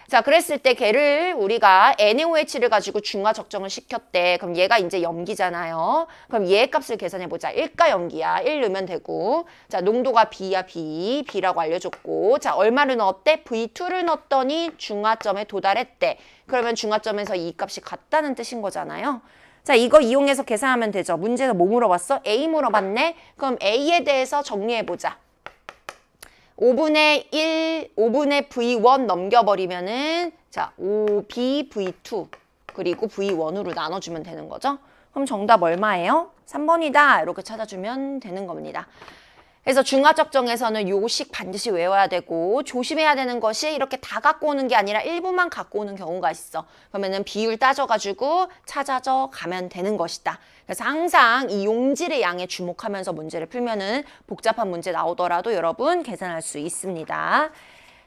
자, 그랬을 때 걔를 우리가 NaOH를 가지고 중화 적정을 시켰대. 그럼 얘가 이제 염기잖아요. 그럼 얘 값을 계산해보자. 1가 염기야. 1 넣으면 되고. 자, 농도가 B야, B. B라고 알려줬고. 자, 얼마를 넣었대? V2를 넣었더니 중화점에 도달했대. 그러면 중화점에서 이 값이 같다는 뜻인 거잖아요. 자, 이거 이용해서 계산하면 되죠. 문제에서 뭐 물어봤어? A 물어봤네. 그럼 A에 대해서 정리해보자. 5분의 1, 5분의 V1 넘겨버리면은 자, 5B, V2 그리고 V1으로 나눠주면 되는 거죠. 그럼 정답 얼마예요? 3번이다. 이렇게 찾아주면 되는 겁니다. 그래서 중화적정에서는 요식 반드시 외워야 되고 조심해야 되는 것이 이렇게 다 갖고 오는 게 아니라 일부만 갖고 오는 경우가 있어. 그러면은 비율 따져가지고 찾아져 가면 되는 것이다. 그래서 항상 이 용질의 양에 주목하면서 문제를 풀면은 복잡한 문제 나오더라도 여러분 계산할 수 있습니다.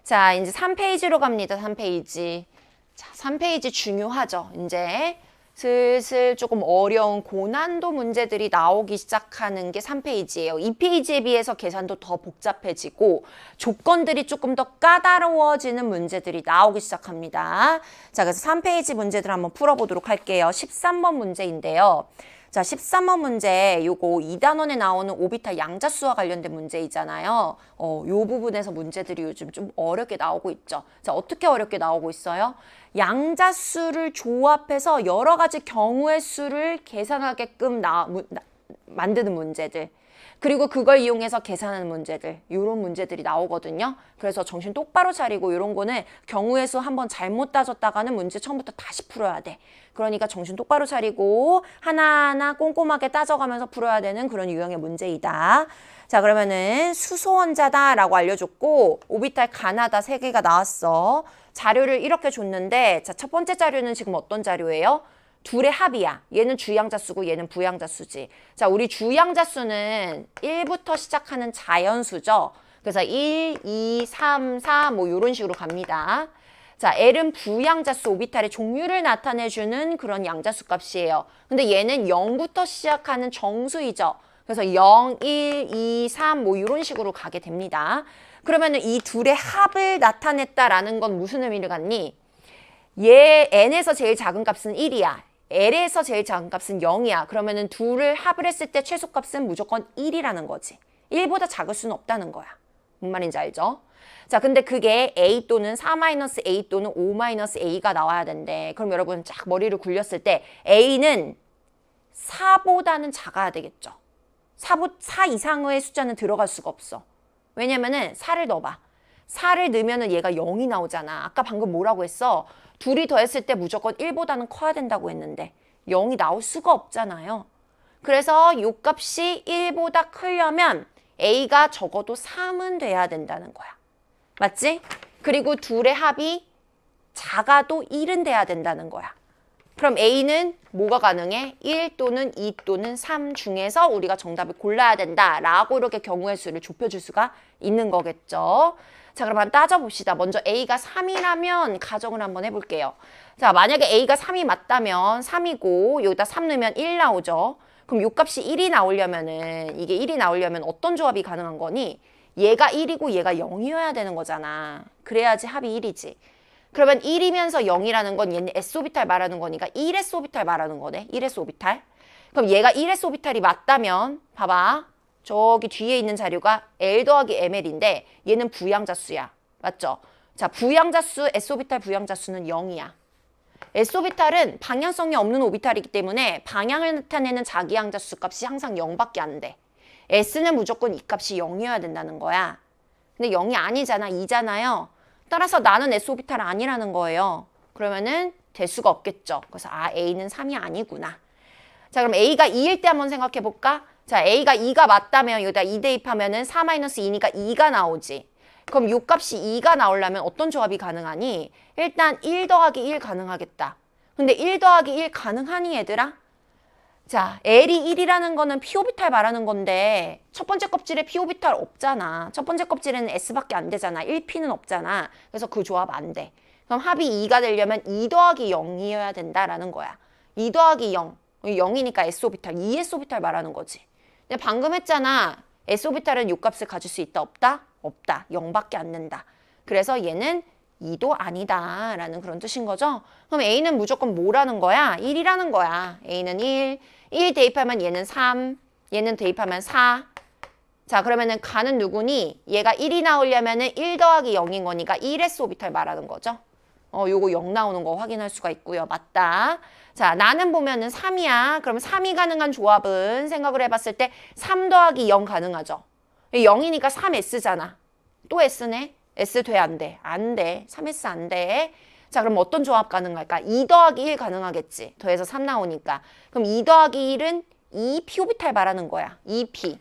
자, 이제 3페이지로 갑니다. 3페이지. 자, 3페이지 중요하죠. 이제 슬슬 조금 어려운 고난도 문제들이 나오기 시작하는 게 3페이지예요. 2페이지에 비해서 계산도 더 복잡해지고 조건들이 조금 더 까다로워지는 문제들이 나오기 시작합니다. 자, 그래서 3페이지 문제들 한번 풀어보도록 할게요. 13번 문제인데요. 자, 13번 문제 요거 2단원에 나오는 오비탈 양자수와 관련된 문제이잖아요. 요 부분에서 문제들이 요즘 좀 어렵게 나오고 있죠. 자, 어떻게 어렵게 나오고 있어요? 양자수를 조합해서 여러 가지 경우의 수를 계산하게끔 만드는 문제들. 그리고 그걸 이용해서 계산하는 문제들. 이런 문제들이 나오거든요. 그래서 정신 똑바로 차리고 이런 거는 경우의 수 한번 잘못 따졌다가는 문제 처음부터 다시 풀어야 돼. 그러니까 정신 똑바로 차리고 하나하나 꼼꼼하게 따져가면서 풀어야 되는 그런 유형의 문제이다. 자, 그러면은 수소원자다라고 알려줬고 오비탈 가나다 3개가 나왔어. 자료를 이렇게 줬는데 자, 첫 번째 자료는 지금 어떤 자료예요? 둘의 합이야. 얘는 주양자수고 얘는 부양자수지. 자, 우리 주양자수는 1부터 시작하는 자연수죠. 그래서 1, 2, 3, 4 뭐 이런 식으로 갑니다. 자, L은 부양자수 오비탈의 종류를 나타내주는 그런 양자수 값이에요. 근데 얘는 0부터 시작하는 정수이죠. 그래서 0, 1, 2, 3 뭐 이런 식으로 가게 됩니다. 그러면은 이 둘의 합을 나타냈다라는 건 무슨 의미를 갖니? 얘 n에서 제일 작은 값은 1이야. L에서 제일 작은 값은 0이야. 그러면은 둘을 합을 했을 때 최소값은 무조건 1이라는 거지. 1보다 작을 수는 없다는 거야. 뭔 말인지 알죠? 자, 근데 그게 A 또는 4-A 또는 5-A가 나와야 된대. 그럼 여러분 쫙 머리를 굴렸을 때 A는 4보다는 작아야 되겠죠. 4 이상의 숫자는 들어갈 수가 없어. 왜냐면은 4를 넣어봐. 4를 넣으면은 얘가 0이 나오잖아. 아까 방금 뭐라고 했어? 둘이 더했을 때 무조건 1보다는 커야 된다고 했는데 0이 나올 수가 없잖아요. 그래서 요 값이 1보다 크려면 A가 적어도 3은 돼야 된다는 거야. 맞지? 그리고 둘의 합이 작아도 1은 돼야 된다는 거야. 그럼 A는 뭐가 가능해? 1 또는 2 또는 3 중에서 우리가 정답을 골라야 된다라고 이렇게 경우의 수를 좁혀줄 수가 있는 거겠죠. 자, 그럼 한번 따져봅시다. 먼저 A가 3이라면 가정을 한번 해볼게요. 자, 만약에 A가 3이 맞다면 3이고 여기다 3 넣으면 1 나오죠. 그럼 요 값이 1이 나오려면은 이게 1이 나오려면 어떤 조합이 가능한 거니? 얘가 1이고 얘가 0이어야 되는 거잖아. 그래야지 합이 1이지. 그러면 1이면서 0이라는 건 얘는 S오비탈 말하는 거니까 1S오비탈 말하는 거네. 1S오비탈. 그럼 얘가 1S오비탈이 맞다면 봐봐. 저기 뒤에 있는 자료가 L 더하기 ML인데 얘는 부양자수야. 맞죠? 자, 부양자수, S오비탈 부양자수는 0이야. S오비탈은 방향성이 없는 오비탈이기 때문에 방향을 나타내는 자기양자수 값이 항상 0밖에 안 돼. S는 무조건 이 값이 0이어야 된다는 거야. 근데 0이 아니잖아. 2잖아요. 따라서 나는 S오비탈 아니라는 거예요. 그러면은 될 수가 없겠죠. 그래서 A는 3이 아니구나. 자, 그럼 A가 2일 때 한번 생각해 볼까? 자, A가 2가 맞다면 여기다 2 대입하면은 4-2니까 2가 나오지. 그럼 요 값이 2가 나오려면 어떤 조합이 가능하니? 일단 1 더하기 1 가능하겠다. 근데 1 더하기 1 가능하니 얘들아? 자, L이 1이라는 거는 P오비탈 말하는 건데 첫 번째 껍질에 P오비탈 없잖아. 첫 번째 껍질에는 S밖에 안 되잖아. 1P는 없잖아. 그래서 그 조합 안 돼. 그럼 합이 2가 되려면 2 더하기 0이어야 된다라는 거야. 2 더하기 0. 0이니까 S오비탈, 2S오비탈 말하는 거지. 근데 방금 했잖아. S오비탈은 요 값을 가질 수 있다, 없다? 없다. 0밖에 안 된다. 그래서 얘는 2도 아니다 라는 그런 뜻인 거죠. 그럼 A는 무조건 뭐라는 거야? 1이라는 거야. A는 1 대입하면 얘는 3, 얘는 대입하면 4. 자, 그러면은 가는 누구니? 얘가 1이 나오려면은 1 더하기 0인 거니까 1S 오비탈 말하는 거죠. 요거 0 나오는 거 확인할 수가 있고요. 맞다. 자, 나는 보면은 3이야. 그럼 3이 가능한 조합은 생각을 해봤을 때 3 더하기 0 가능하죠. 0이니까 3S잖아. 또 S네? S 돼, 안 돼? 안 돼. 3S 안 돼. 자, 그럼 어떤 조합 가능할까? 2 더하기 1 가능하겠지. 더해서 3 나오니까. 그럼 2 더하기 1은 2P 오비탈 말하는 거야. 2P.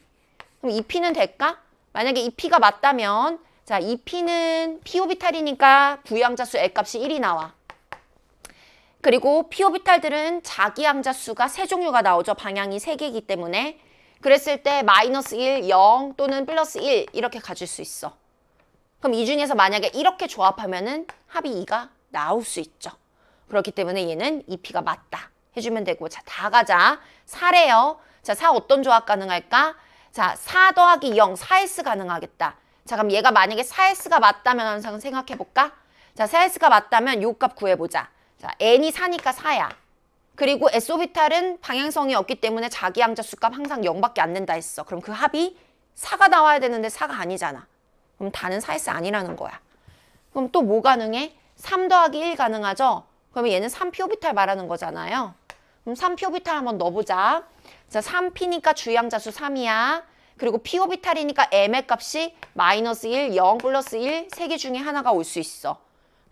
그럼 2P는 될까? 만약에 2P가 맞다면 자, 2P는 P 오비탈이니까 부양자수 L값이 1이 나와. 그리고 P 오비탈들은 자기 양자수가 세 종류가 나오죠. 방향이 3개이기 때문에. 그랬을 때 마이너스 1, 0 또는 플러스 1 이렇게 가질 수 있어. 그럼 이 중에서 만약에 이렇게 조합하면은 합이 2가 나올 수 있죠. 그렇기 때문에 얘는 2P가 맞다 해주면 되고. 자, 다 가자. 4래요. 자, 4 어떤 조합 가능할까? 자, 4 더하기 0, 4S 가능하겠다. 자, 그럼 얘가 만약에 4S가 맞다면 항상 생각해볼까? 자, 4S가 맞다면 요 값 구해보자. 자, N이 4니까 4야. 그리고 S오비탈은 방향성이 없기 때문에 자기 양자수 값 항상 0밖에 안 된다 했어. 그럼 그 합이 4가 나와야 되는데 4가 아니잖아. 그럼 다는 4S 아니라는 거야. 그럼 또 뭐 가능해? 3 더하기 1 가능하죠? 그러면 얘는 3P 오비탈 말하는 거잖아요. 그럼 3P 오비탈 한번 넣어보자. 자, 3P니까 주양자수 3이야. 그리고 P 오비탈이니까 M의 값이 마이너스 1, 0, 플러스 1, 세 개 중에 하나가 올 수 있어.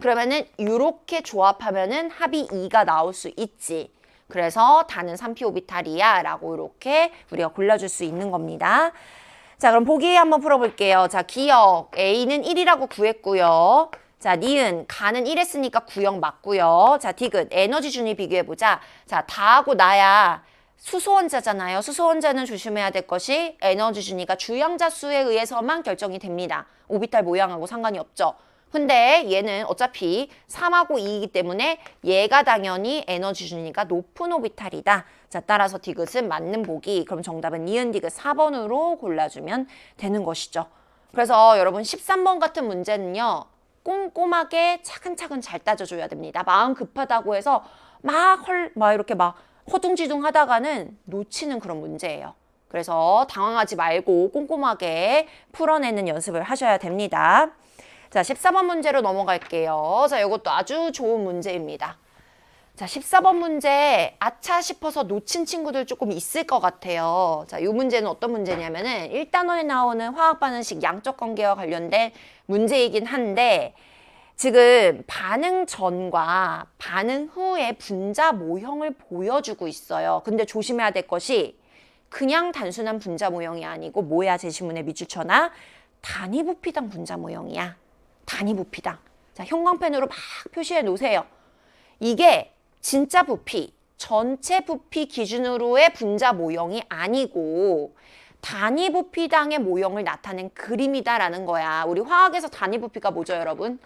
그러면은 이렇게 조합하면은 합이 2가 나올 수 있지. 그래서 다는 3P 오비탈이야 라고 이렇게 우리가 골라줄 수 있는 겁니다. 자, 그럼 보기 한번 풀어볼게요. 자, 기억 A는 1이라고 구했고요. 자, 니은 가는 1 했으니까 구형 맞고요. 자, 디귿 에너지 준위 비교해보자. 자, 다하고 나야 수소원자잖아요. 수소원자는 조심해야 될 것이 에너지 준위가 주양자 수에 의해서만 결정이 됩니다. 오비탈 모양하고 상관이 없죠. 근데 얘는 어차피 3하고 2이기 때문에 얘가 당연히 에너지 준위가 높은 오비탈이다. 자, 따라서 디귿은 맞는 보기. 그럼 정답은 니은 디귿 4번으로 골라주면 되는 것이죠. 그래서 여러분 13번 같은 문제는요. 꼼꼼하게 차근차근 잘 따져줘야 됩니다. 마음 급하다고 해서 막 이렇게 막 허둥지둥 하다가는 놓치는 그런 문제예요. 그래서 당황하지 말고 꼼꼼하게 풀어내는 연습을 하셔야 됩니다. 자, 14번 문제로 넘어갈게요. 자, 이것도 아주 좋은 문제입니다. 자, 14번 문제 아차 싶어서 놓친 친구들 조금 있을 것 같아요. 자, 이 문제는 어떤 문제냐면은 1단원에 나오는 화학 반응식 양적 관계와 관련된 문제이긴 한데 지금 반응 전과 반응 후의 분자 모형을 보여주고 있어요. 근데 조심해야 될 것이 그냥 단순한 분자 모형이 아니고 뭐야 제시문의 밑줄쳐나 단위 부피당 분자 모형이야. 단위 부피당. 자, 형광펜으로 막 표시해 놓으세요. 이게 진짜 부피, 전체 부피 기준으로의 분자 모형이 아니고 단위 부피당의 모형을 나타낸 그림이다라는 거야. 우리 화학에서 단위 부피가 뭐죠, 여러분?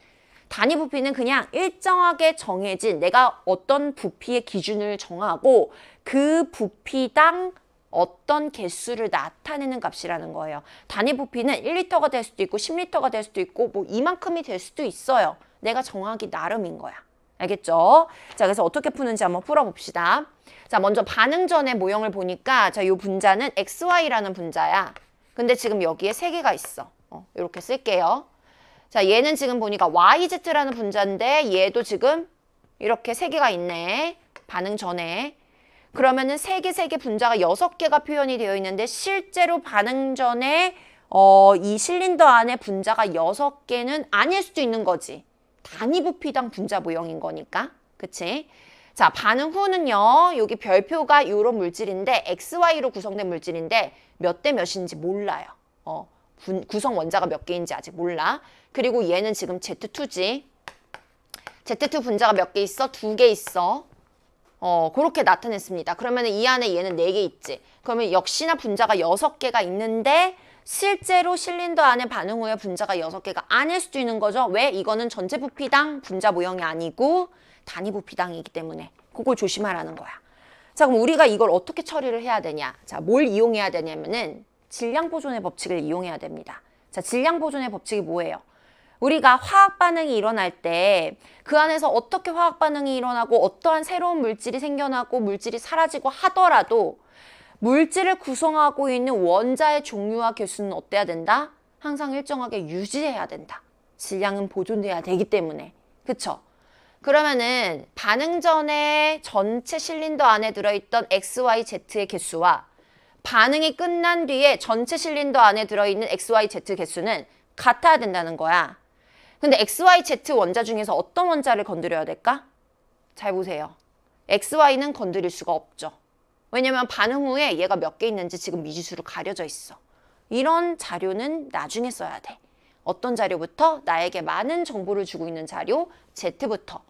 단위 부피는 그냥 일정하게 정해진 내가 어떤 부피의 기준을 정하고 그 부피당 어떤 개수를 나타내는 값이라는 거예요. 단위 부피는 1리터가 될 수도 있고 10리터가 될 수도 있고 뭐 이만큼이 될 수도 있어요. 내가 정하기 나름인 거야. 알겠죠? 자, 그래서 어떻게 푸는지 한번 풀어봅시다. 자, 먼저 반응 전의 모형을 보니까 자, 이 분자는 XY라는 분자야. 근데 지금 여기에 3개가 있어. 이렇게 쓸게요. 자, 얘는 지금 보니까 YZ라는 분자인데 얘도 지금 이렇게 3개가 있네. 반응 전에. 그러면은 3개 분자가 6개가 표현이 되어 있는데 실제로 반응 전에 이 실린더 안에 분자가 6개는 아닐 수도 있는 거지. 단위 부피당 분자 모형인 거니까. 그치? 자, 반응 후는요. 여기 별표가 이런 물질인데 XY로 구성된 물질인데 몇 대 몇인지 몰라요. 구성 원자가 몇 개인지 아직 몰라. 그리고 얘는 지금 Z2지. Z2 분자가 몇 개 있어? 2개 있어. 그렇게 나타냈습니다. 그러면 이 안에 얘는 4개 있지. 그러면 역시나 분자가 6개가 있는데 실제로 실린더 안에 반응 후에 분자가 6개가 아닐 수도 있는 거죠. 왜? 이거는 전체 부피당 분자 모형이 아니고 단위 부피당이기 때문에 그걸 조심하라는 거야. 자, 그럼 우리가 이걸 어떻게 처리를 해야 되냐? 자, 뭘 이용해야 되냐면은 질량 보존의 법칙을 이용해야 됩니다. 자, 질량 보존의 법칙이 뭐예요? 우리가 화학 반응이 일어날 때 그 안에서 어떻게 화학 반응이 일어나고 어떠한 새로운 물질이 생겨나고 물질이 사라지고 하더라도 물질을 구성하고 있는 원자의 종류와 개수는 어때야 된다? 항상 일정하게 유지해야 된다. 질량은 보존돼야 되기 때문에. 그쵸? 그러면은 반응 전에 전체 실린더 안에 들어있던 XYZ의 개수와 반응이 끝난 뒤에 전체 실린더 안에 들어있는 XYZ 개수는 같아야 된다는 거야. 근데 XYZ 원자 중에서 어떤 원자를 건드려야 될까? 잘 보세요. XY는 건드릴 수가 없죠. 왜냐면 반응 후에 얘가 몇 개 있는지 지금 미지수로 가려져 있어. 이런 자료는 나중에 써야 돼. 어떤 자료부터? 나에게 많은 정보를 주고 있는 자료 Z부터.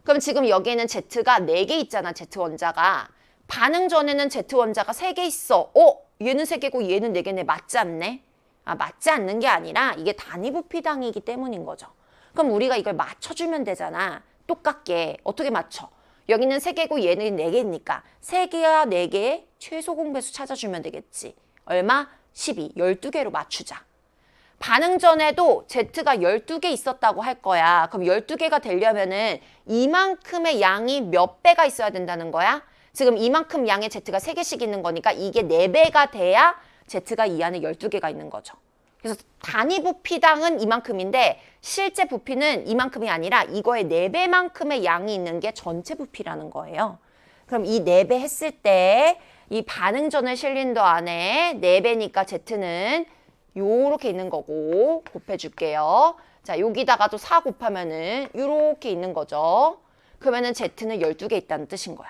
그럼 지금 여기에는 Z가 4개 있잖아. Z 원자가. 반응 전에는 Z 원자가 3개 있어. 얘는 3개고 얘는 4개네. 맞지 않네? 맞지 않는 게 아니라 이게 단위 부피당이기 때문인 거죠. 그럼 우리가 이걸 맞춰주면 되잖아. 똑같게. 어떻게 맞춰? 여기는 3개고 얘는 4개니까 3개와 4개의 최소 공배수 찾아주면 되겠지. 얼마? 12. 12개로 맞추자. 반응 전에도 Z가 12개 있었다고 할 거야. 그럼 12개가 되려면은 이만큼의 양이 몇 배가 있어야 된다는 거야? 지금 이만큼 양의 Z가 3개씩 있는 거니까 이게 4배가 돼야 Z가 이 안에 12개가 있는 거죠. 그래서 단위 부피당은 이만큼인데 실제 부피는 이만큼이 아니라 이거의 4배만큼의 양이 있는 게 전체 부피라는 거예요. 그럼 이 4배 했을 때 이 반응 전의 실린더 안에 4배니까 Z는 요렇게 있는 거고 곱해줄게요. 자, 여기다가도 4 곱하면은 요렇게 있는 거죠. 그러면은 Z는 12개 있다는 뜻인 거야.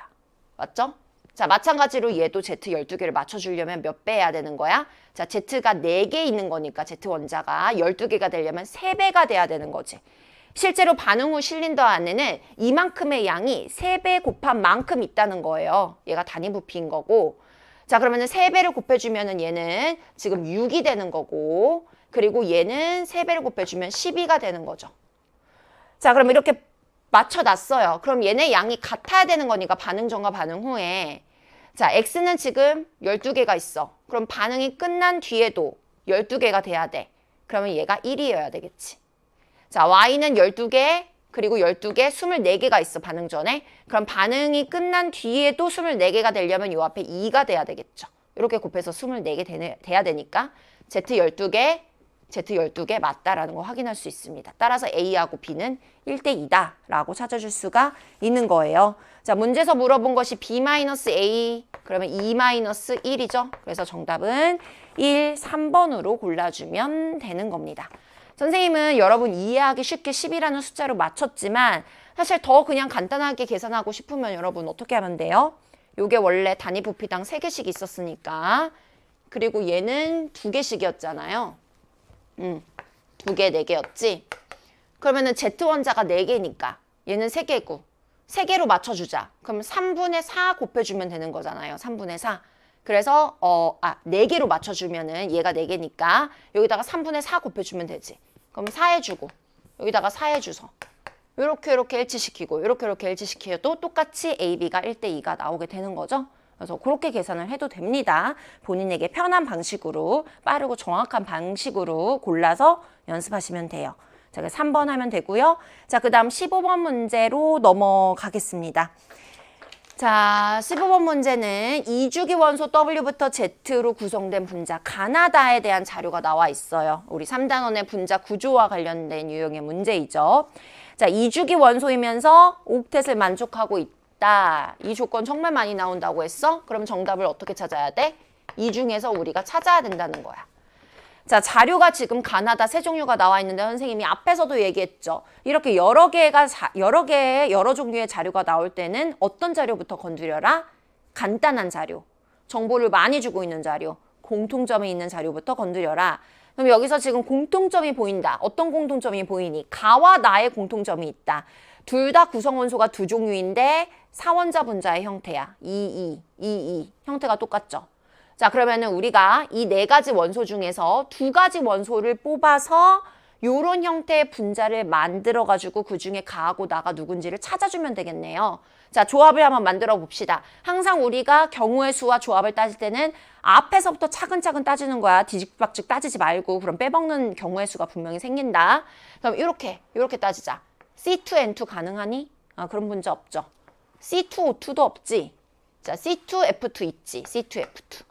맞죠? 자, 마찬가지로 얘도 Z 12개를 맞춰주려면 몇 배 해야 되는 거야? 자, Z가 4개 있는 거니까 Z 원자가 12개가 되려면 3배가 돼야 되는 거지. 실제로 반응 후 실린더 안에는 이만큼의 양이 3배 곱한 만큼 있다는 거예요. 얘가 단위 부피인 거고. 자, 그러면은 3배를 곱해주면은 얘는 지금 6이 되는 거고, 그리고 얘는 3배를 곱해주면 12가 되는 거죠. 자, 그럼 이렇게 맞춰놨어요. 그럼 얘네 양이 같아야 되는 거니까 반응 전과 반응 후에. 자, X는 지금 12개가 있어. 그럼 반응이 끝난 뒤에도 12개가 돼야 돼. 그러면 얘가 1이어야 되겠지. 자, Y는 12개, 그리고 12개, 24개가 있어, 반응 전에. 그럼 반응이 끝난 뒤에도 24개가 되려면 요 앞에 2가 돼야 되겠죠. 이렇게 곱해서 24개 돼야 되니까 Z 12개, Z 12개 맞다라는 거 확인할 수 있습니다. 따라서 A하고 B는 1대 2다라고 찾아줄 수가 있는 거예요. 자, 문제에서 물어본 것이 B-A, 그러면 2-1이죠. 그래서 정답은 1, 3번으로 골라주면 되는 겁니다. 선생님은 여러분 이해하기 쉽게 10이라는 숫자로 맞췄지만 사실 더 그냥 간단하게 계산하고 싶으면 여러분 어떻게 하면 돼요? 요게 원래 단위 부피당 3개씩 있었으니까 그리고 얘는 2개씩이었잖아요. 2개, 4개였지? 그러면은 Z 원자가 4개니까 얘는 3개고 3개로 맞춰주자. 그럼 3분의 4 곱해주면 되는 거잖아요. 3분의 4. 그래서 4개로 맞춰주면은 얘가 4개니까 여기다가 3분의 4 곱해주면 되지. 그럼 4 해주고 여기다가 4 해주서 이렇게 일치시키고 이렇게 일치시켜도 똑같이 A, B가 1대 2가 나오게 되는 거죠. 그래서 그렇게 계산을 해도 됩니다. 본인에게 편한 방식으로 빠르고 정확한 방식으로 골라서 연습하시면 돼요. 자, 3번 하면 되고요. 자, 그 다음 15번 문제로 넘어가겠습니다. 자, 15번 문제는 2주기 원소 W부터 Z로 구성된 분자 가나다에 대한 자료가 나와 있어요. 우리 3단원의 분자 구조와 관련된 유형의 문제이죠. 자, 2주기 원소이면서 옥텟을 만족하고 있다. 이 조건 정말 많이 나온다고 했어? 그럼 정답을 어떻게 찾아야 돼? 이 중에서 우리가 찾아야 된다는 거야. 자, 자료가 지금 가나다 세 종류가 나와 있는데 선생님이 앞에서도 얘기했죠. 이렇게 여러 개의 여러 종류의 자료가 나올 때는 어떤 자료부터 건드려라? 간단한 자료. 정보를 많이 주고 있는 자료. 공통점이 있는 자료부터 건드려라. 그럼 여기서 지금 공통점이 보인다. 어떤 공통점이 보이니? 가와 나의 공통점이 있다. 둘 다 구성원소가 두 종류인데 사원자 분자의 형태야. 2 형태가 똑같죠. 자, 그러면은 우리가 이 네 가지 원소 중에서 두 가지 원소를 뽑아서 요런 형태의 분자를 만들어가지고 그 중에 가하고 나가 누군지를 찾아주면 되겠네요. 자, 조합을 한번 만들어 봅시다. 항상 우리가 경우의 수와 조합을 따질 때는 앞에서부터 차근차근 따지는 거야. 뒤집박죽 따지지 말고. 그럼 빼먹는 경우의 수가 분명히 생긴다. 그럼 이렇게 따지자. C2N2 가능하니? 그런 문제 없죠. C2O2도 없지. 자, C2F2 있지. C2F2.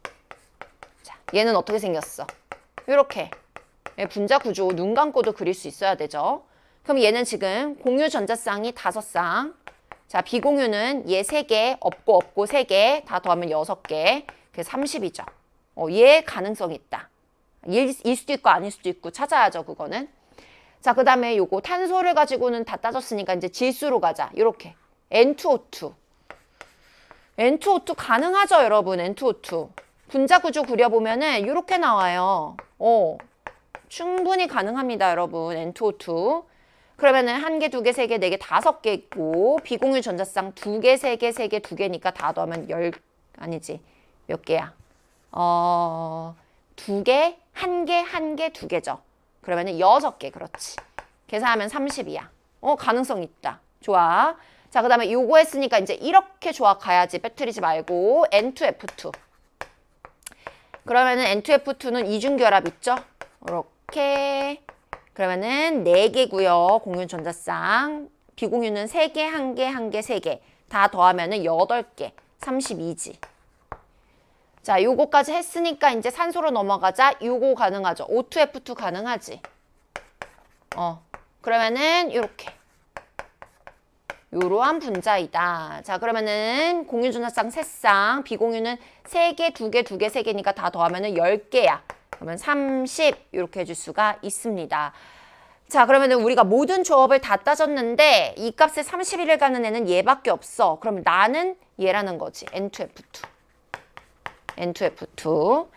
자, 얘는 어떻게 생겼어? 이렇게. 분자 구조 눈 감고도 그릴 수 있어야 되죠. 그럼 얘는 지금 공유 전자쌍이 5쌍. 자, 비공유는 얘 3개, 없고 3개, 다 더하면 6개. 그게 30이죠. 얘 가능성이 있다. 일 수도 있고 아닐 수도 있고 찾아야죠, 그거는. 자, 그 다음에 요거 탄소를 가지고는 다 따졌으니까 이제 질수로 가자. 요렇게. N2O2. N2O2 가능하죠, 여러분. N2O2. 분자 구조 그려보면은 요렇게 나와요. 충분히 가능합니다, 여러분. N2O2. 그러면은 1개, 2개, 3개, 4개, 5개 있고 비공유 전자쌍 2개, 3개, 3개, 2개니까 다 더하면 아니지. 몇 개야? 2개, 1개, 1개, 2개죠. 그러면은 6개, 그렇지. 계산하면 30이야. 가능성 있다. 좋아. 자, 그 다음에 요거 했으니까 이제 이렇게 조합 가야지. 빼뜨리지 말고 N2F2. 그러면은 N2F2는 이중결합 있죠? 이렇게. 그러면은 4개고요. 공유 전자쌍. 비공유는 3개, 1개, 1개, 3개. 다 더하면은 8개. 32지. 자, 요거까지 했으니까 이제 산소로 넘어가자. 요거 가능하죠. O2F2 가능하지. 그러면은 요렇게. 요러한 분자이다. 자, 그러면은 공유 전자쌍 3쌍, 비공유는 3개, 2개, 2개, 3개니까 다 더하면은 10개야. 그러면 30 이렇게 해줄 수가 있습니다. 자, 그러면은 우리가 모든 조합을 다 따졌는데 이 값에 31을 가는 애는 얘밖에 없어. 그럼 나는 얘라는 거지. N2F2. N2F2.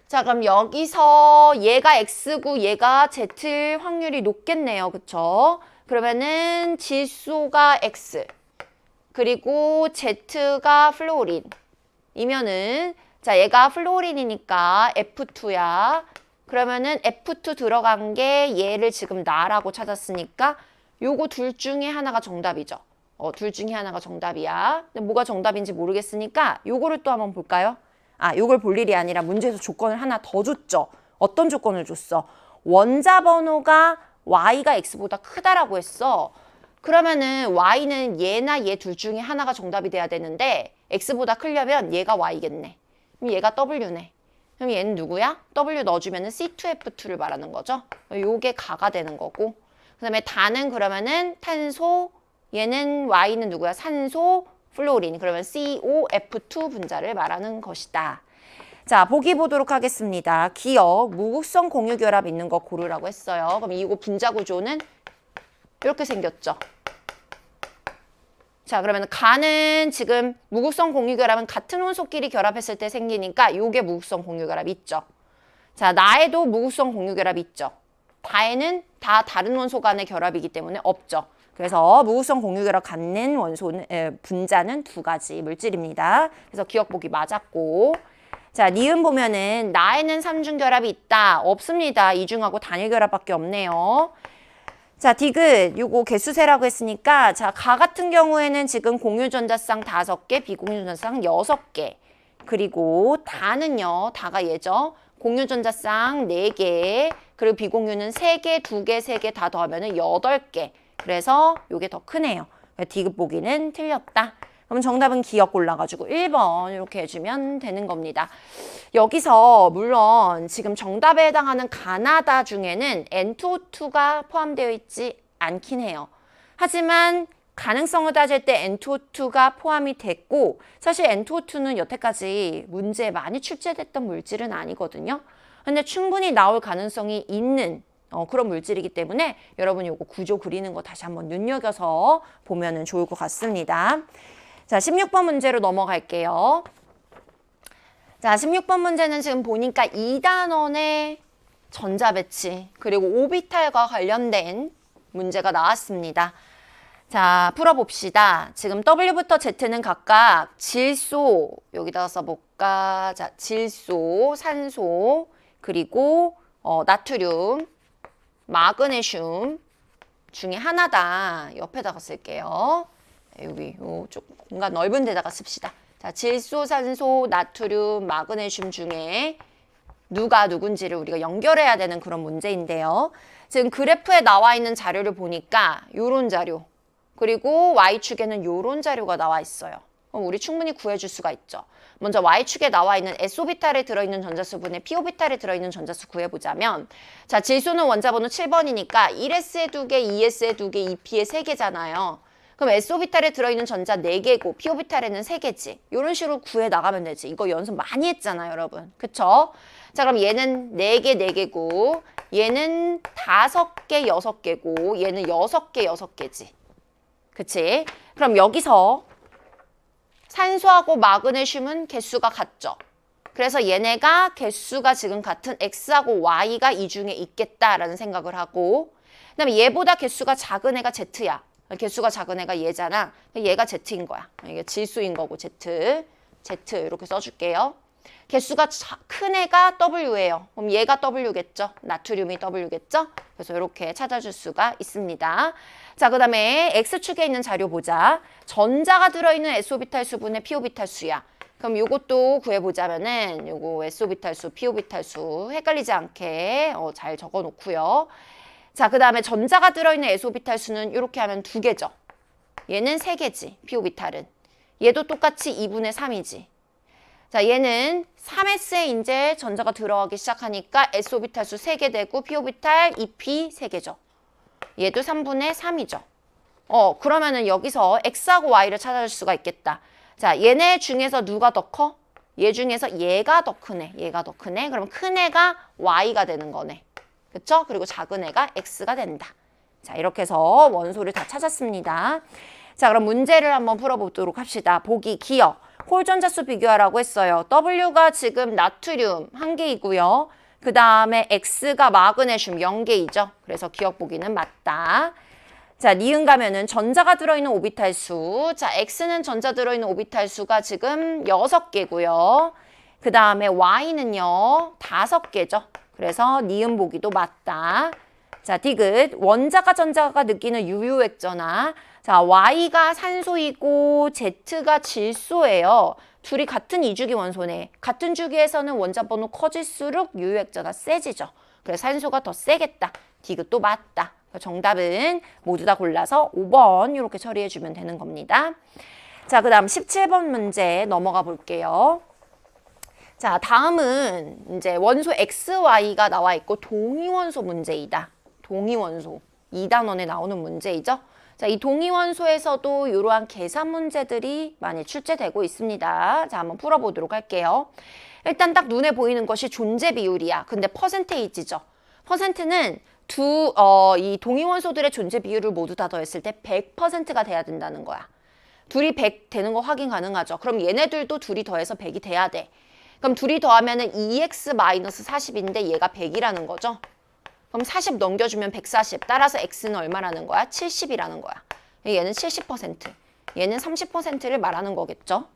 자, 그럼 여기서 얘가 X고 얘가 Z일 확률이 높겠네요. 그쵸? 그러면은 질소가 X 그리고 Z가 플로린 이면은 자, 얘가 플로린이니까 F2야. 그러면은 F2 들어간 게 얘를 지금 나라고 찾았으니까 요거 둘 중에 하나가 정답이죠. 둘 중에 하나가 정답이야. 근데 뭐가 정답인지 모르겠으니까 요거를 또 한번 볼까요? 요걸 볼 일이 아니라 문제에서 조건을 하나 더 줬죠. 어떤 조건을 줬어? 원자 번호가 Y가 X보다 크다라고 했어. 그러면은 Y는 얘나 얘 둘 중에 하나가 정답이 돼야 되는데 X보다 크려면 얘가 Y겠네. 그럼 얘가 W네. 그럼 얘는 누구야? W 넣어주면은 C2F2를 말하는 거죠. 요게 가가 되는 거고. 그 다음에 다는 그러면은 탄소, 얘는 Y는 누구야? 산소, 플로린. 그러면 COF2 분자를 말하는 것이다. 자, 보기 보도록 하겠습니다. 기억, 무극성 공유결합 있는 거 고르라고 했어요. 그럼 이거 분자 구조는 이렇게 생겼죠. 자, 그러면 가는 지금 무극성 공유결합은 같은 원소끼리 결합했을 때 생기니까 요게 무극성 공유결합 있죠. 자, 나에도 무극성 공유결합 있죠. 다에는 다 다른 원소 간의 결합이기 때문에 없죠. 그래서 무극성 공유결합 갖는 원소는 분자는 2가지 물질입니다. 그래서 기억 보기 맞았고. 자, 니은 보면은 나에는 3중 결합이 있다. 없습니다. 이중하고 단일 결합밖에 없네요. 자, 디귿 요거 개수세라고 했으니까 자, 가 같은 경우에는 지금 공유 전자쌍 5개, 비공유 전자쌍 6개. 그리고 다는요. 다가 얘죠. 공유 전자쌍 4개, 그리고 비공유는 3개, 2개, 3개 다 더하면은 8개. 그래서 요게 더 크네요. 디귿 보기는 틀렸다. 그럼 정답은 기억 골라가지고 1번 이렇게 해주면 되는 겁니다. 여기서 물론 지금 정답에 해당하는 가나다 중에는 N2O2가 포함되어 있지 않긴 해요. 하지만 가능성을 따질 때 N2O2가 포함이 됐고 사실 N2O2는 여태까지 문제에 많이 출제됐던 물질은 아니거든요. 근데 충분히 나올 가능성이 있는 그런 물질이기 때문에 여러분이 요거 구조 그리는 거 다시 한번 눈여겨서 보면은 좋을 것 같습니다. 자, 16번 문제로 넘어갈게요. 자, 16번 문제는 지금 보니까 2단원의 전자배치 그리고 오비탈과 관련된 문제가 나왔습니다. 자, 풀어봅시다. 지금 W부터 Z는 각각 질소, 여기다가 써볼까? 자, 질소, 산소, 그리고 나트륨, 마그네슘 중에 하나다. 옆에다가 쓸게요. 여기 좀 공간 넓은 데다가 씁시다. 자, 질소, 산소, 나트륨, 마그네슘 중에 누가 누군지를 우리가 연결해야 되는 그런 문제인데요. 지금 그래프에 나와 있는 자료를 보니까 요런 자료, 그리고 Y축에는 요런 자료가 나와 있어요. 그럼 우리 충분히 구해줄 수가 있죠. 먼저 Y축에 나와 있는 S오비탈에 들어있는 전자수분의 P오비탈에 들어있는 전자수 구해보자면, 자, 질소는 원자번호 7번이니까 1S에 2개, 2S에 2개, 2P에 3개잖아요. 그럼 S오비탈에 들어있는 전자 4개고 P오비탈에는 3개지. 이런 식으로 구해 나가면 되지. 이거 연습 많이 했잖아요, 여러분. 그쵸? 자, 그럼 얘는 4개, 4개고 얘는 5개, 6개고 얘는 6개, 6개지. 그치? 그럼 여기서 산소하고 마그네슘은 개수가 같죠. 그래서 얘네가 개수가 지금 같은 X하고 Y가 이 중에 있겠다라는 생각을 하고, 그다음에 얘보다 개수가 작은 애가 Z야. 개수가 작은 애가 얘잖아. 얘가 Z인 거야. 이게 질소인 거고 Z 이렇게 써줄게요. 개수가 큰 애가 W예요. 그럼 얘가 W겠죠. 나트륨이 W겠죠. 그래서 이렇게 찾아줄 수가 있습니다. 자, 그 다음에 X축에 있는 자료 보자. 전자가 들어있는 S오비탈 수분의 P오비탈 수야. 그럼 요것도 구해보자면은 요거 S오비탈 수, P오비탈 수 헷갈리지 않게 잘 적어놓고요. 자, 그 다음에 전자가 들어있는 S오비탈 수는 이렇게 하면 2개죠. 얘는 3개지, P오비탈은. 얘도 똑같이 2분의 3이지. 자, 얘는 3S에 이제 전자가 들어가기 시작하니까 S오비탈 수 3개 되고 P오비탈 2P 3개죠. 얘도 3분의 3이죠. 그러면은 여기서 X하고 Y를 찾아줄 수가 있겠다. 자, 얘네 중에서 누가 더 커? 얘 중에서 얘가 더 크네. 얘가 더 크네. 그러면 큰 애가 Y가 되는 거네. 그쵸? 그리고 작은 애가 X가 된다. 자, 이렇게 해서 원소를 다 찾았습니다. 자, 그럼 문제를 한번 풀어보도록 합시다. 보기 기억. 홀전자수 비교하라고 했어요. W가 지금 나트륨 1개이고요. 그 다음에 X가 마그네슘 0개이죠. 그래서 기억 보기는 맞다. 자, 니은 가면은 전자가 들어있는 오비탈 수. 자, X는 전자 들어있는 오비탈 수가 지금 6개고요. 그 다음에 Y는요, 5개죠. 그래서 니은 보기도 맞다. 자, 디귿. 원자가 전자가 느끼는 유효액전화. 자, Y가 산소이고 Z가 질소예요. 둘이 같은 이주기 원소네. 같은 주기에서는 원자 번호 커질수록 유효액전화 세지죠. 그래서 산소가 더 세겠다. 디귿도 맞다. 정답은 모두 다 골라서 5번 이렇게 처리해주면 되는 겁니다. 자, 그 다음 17번 문제 넘어가 볼게요. 자, 다음은 이제 원소 XY가 나와 있고 동위원소 문제이다. 동위원소. 2단원에 나오는 문제이죠. 자, 이 동위원소에서도 이러한 계산 문제들이 많이 출제되고 있습니다. 자, 한번 풀어보도록 할게요. 일단 딱 눈에 보이는 것이 존재 비율이야. 근데 퍼센테이지죠. 퍼센트는 이 동위원소들의 존재 비율을 모두 다 더했을 때 100%가 돼야 된다는 거야. 둘이 100 되는 거 확인 가능하죠. 그럼 얘네들도 둘이 더해서 100이 돼야 돼. 그럼 둘이 더하면은 2x-40인데 얘가 100이라는 거죠. 그럼 40 넘겨주면 140. 따라서 x는 얼마라는 거야? 70이라는 거야. 얘는 70%. 얘는 30%를 말하는 거겠죠.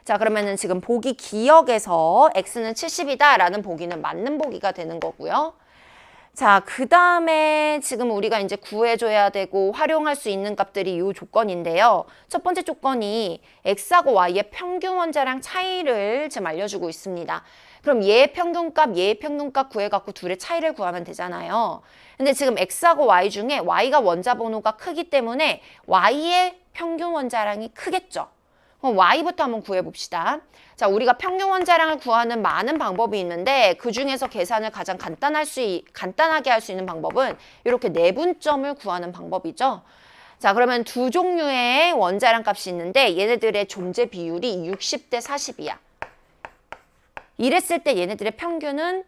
자, 그러면은 지금 보기 기억에서 x는 70이다 라는 보기는 맞는 보기가 되는 거고요. 자, 그 다음에 지금 우리가 이제 구해줘야 되고 활용할 수 있는 값들이 이 조건인데요. 첫 번째 조건이 x하고 y의 평균 원자량 차이를 지금 알려주고 있습니다. 그럼 얘의 평균값 구해갖고 둘의 차이를 구하면 되잖아요. 근데 지금 x하고 y 중에 y가 원자 번호가 크기 때문에 y의 평균 원자량이 크겠죠. 그럼 y부터 한번 구해봅시다. 자, 우리가 평균 원자량을 구하는 많은 방법이 있는데 그 중에서 계산을 가장 간단하게 할 수 있는 방법은 이렇게 내분점을 구하는 방법이죠. 자, 그러면 두 종류의 원자량 값이 있는데 얘네들의 존재 비율이 60대 40이야. 이랬을 때 얘네들의 평균은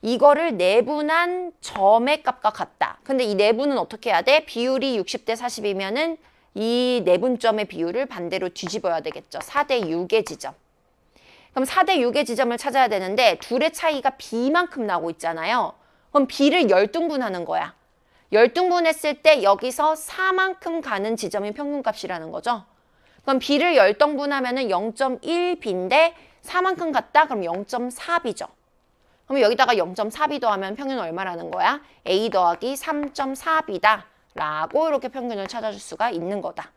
이거를 내분한 점의 값과 같다. 근데 이 내분은 어떻게 해야 돼? 비율이 60대 40이면은 이 내분점의 비율을 반대로 뒤집어야 되겠죠. 4대 6의 지점. 그럼 4대 6의 지점을 찾아야 되는데 둘의 차이가 b만큼 나고 있잖아요. 그럼 b를 열등분하는 거야. 열등분했을 때 여기서 4만큼 가는 지점이 평균값이라는 거죠. 그럼 b를 열등분하면은 0.1b인데 4만큼 갔다? 그럼 0.4b죠. 그럼 여기다가 0.4b 더하면 평균은 얼마라는 거야? a 더하기 3.4b다 라고 이렇게 평균을 찾아줄 수가 있는 거다.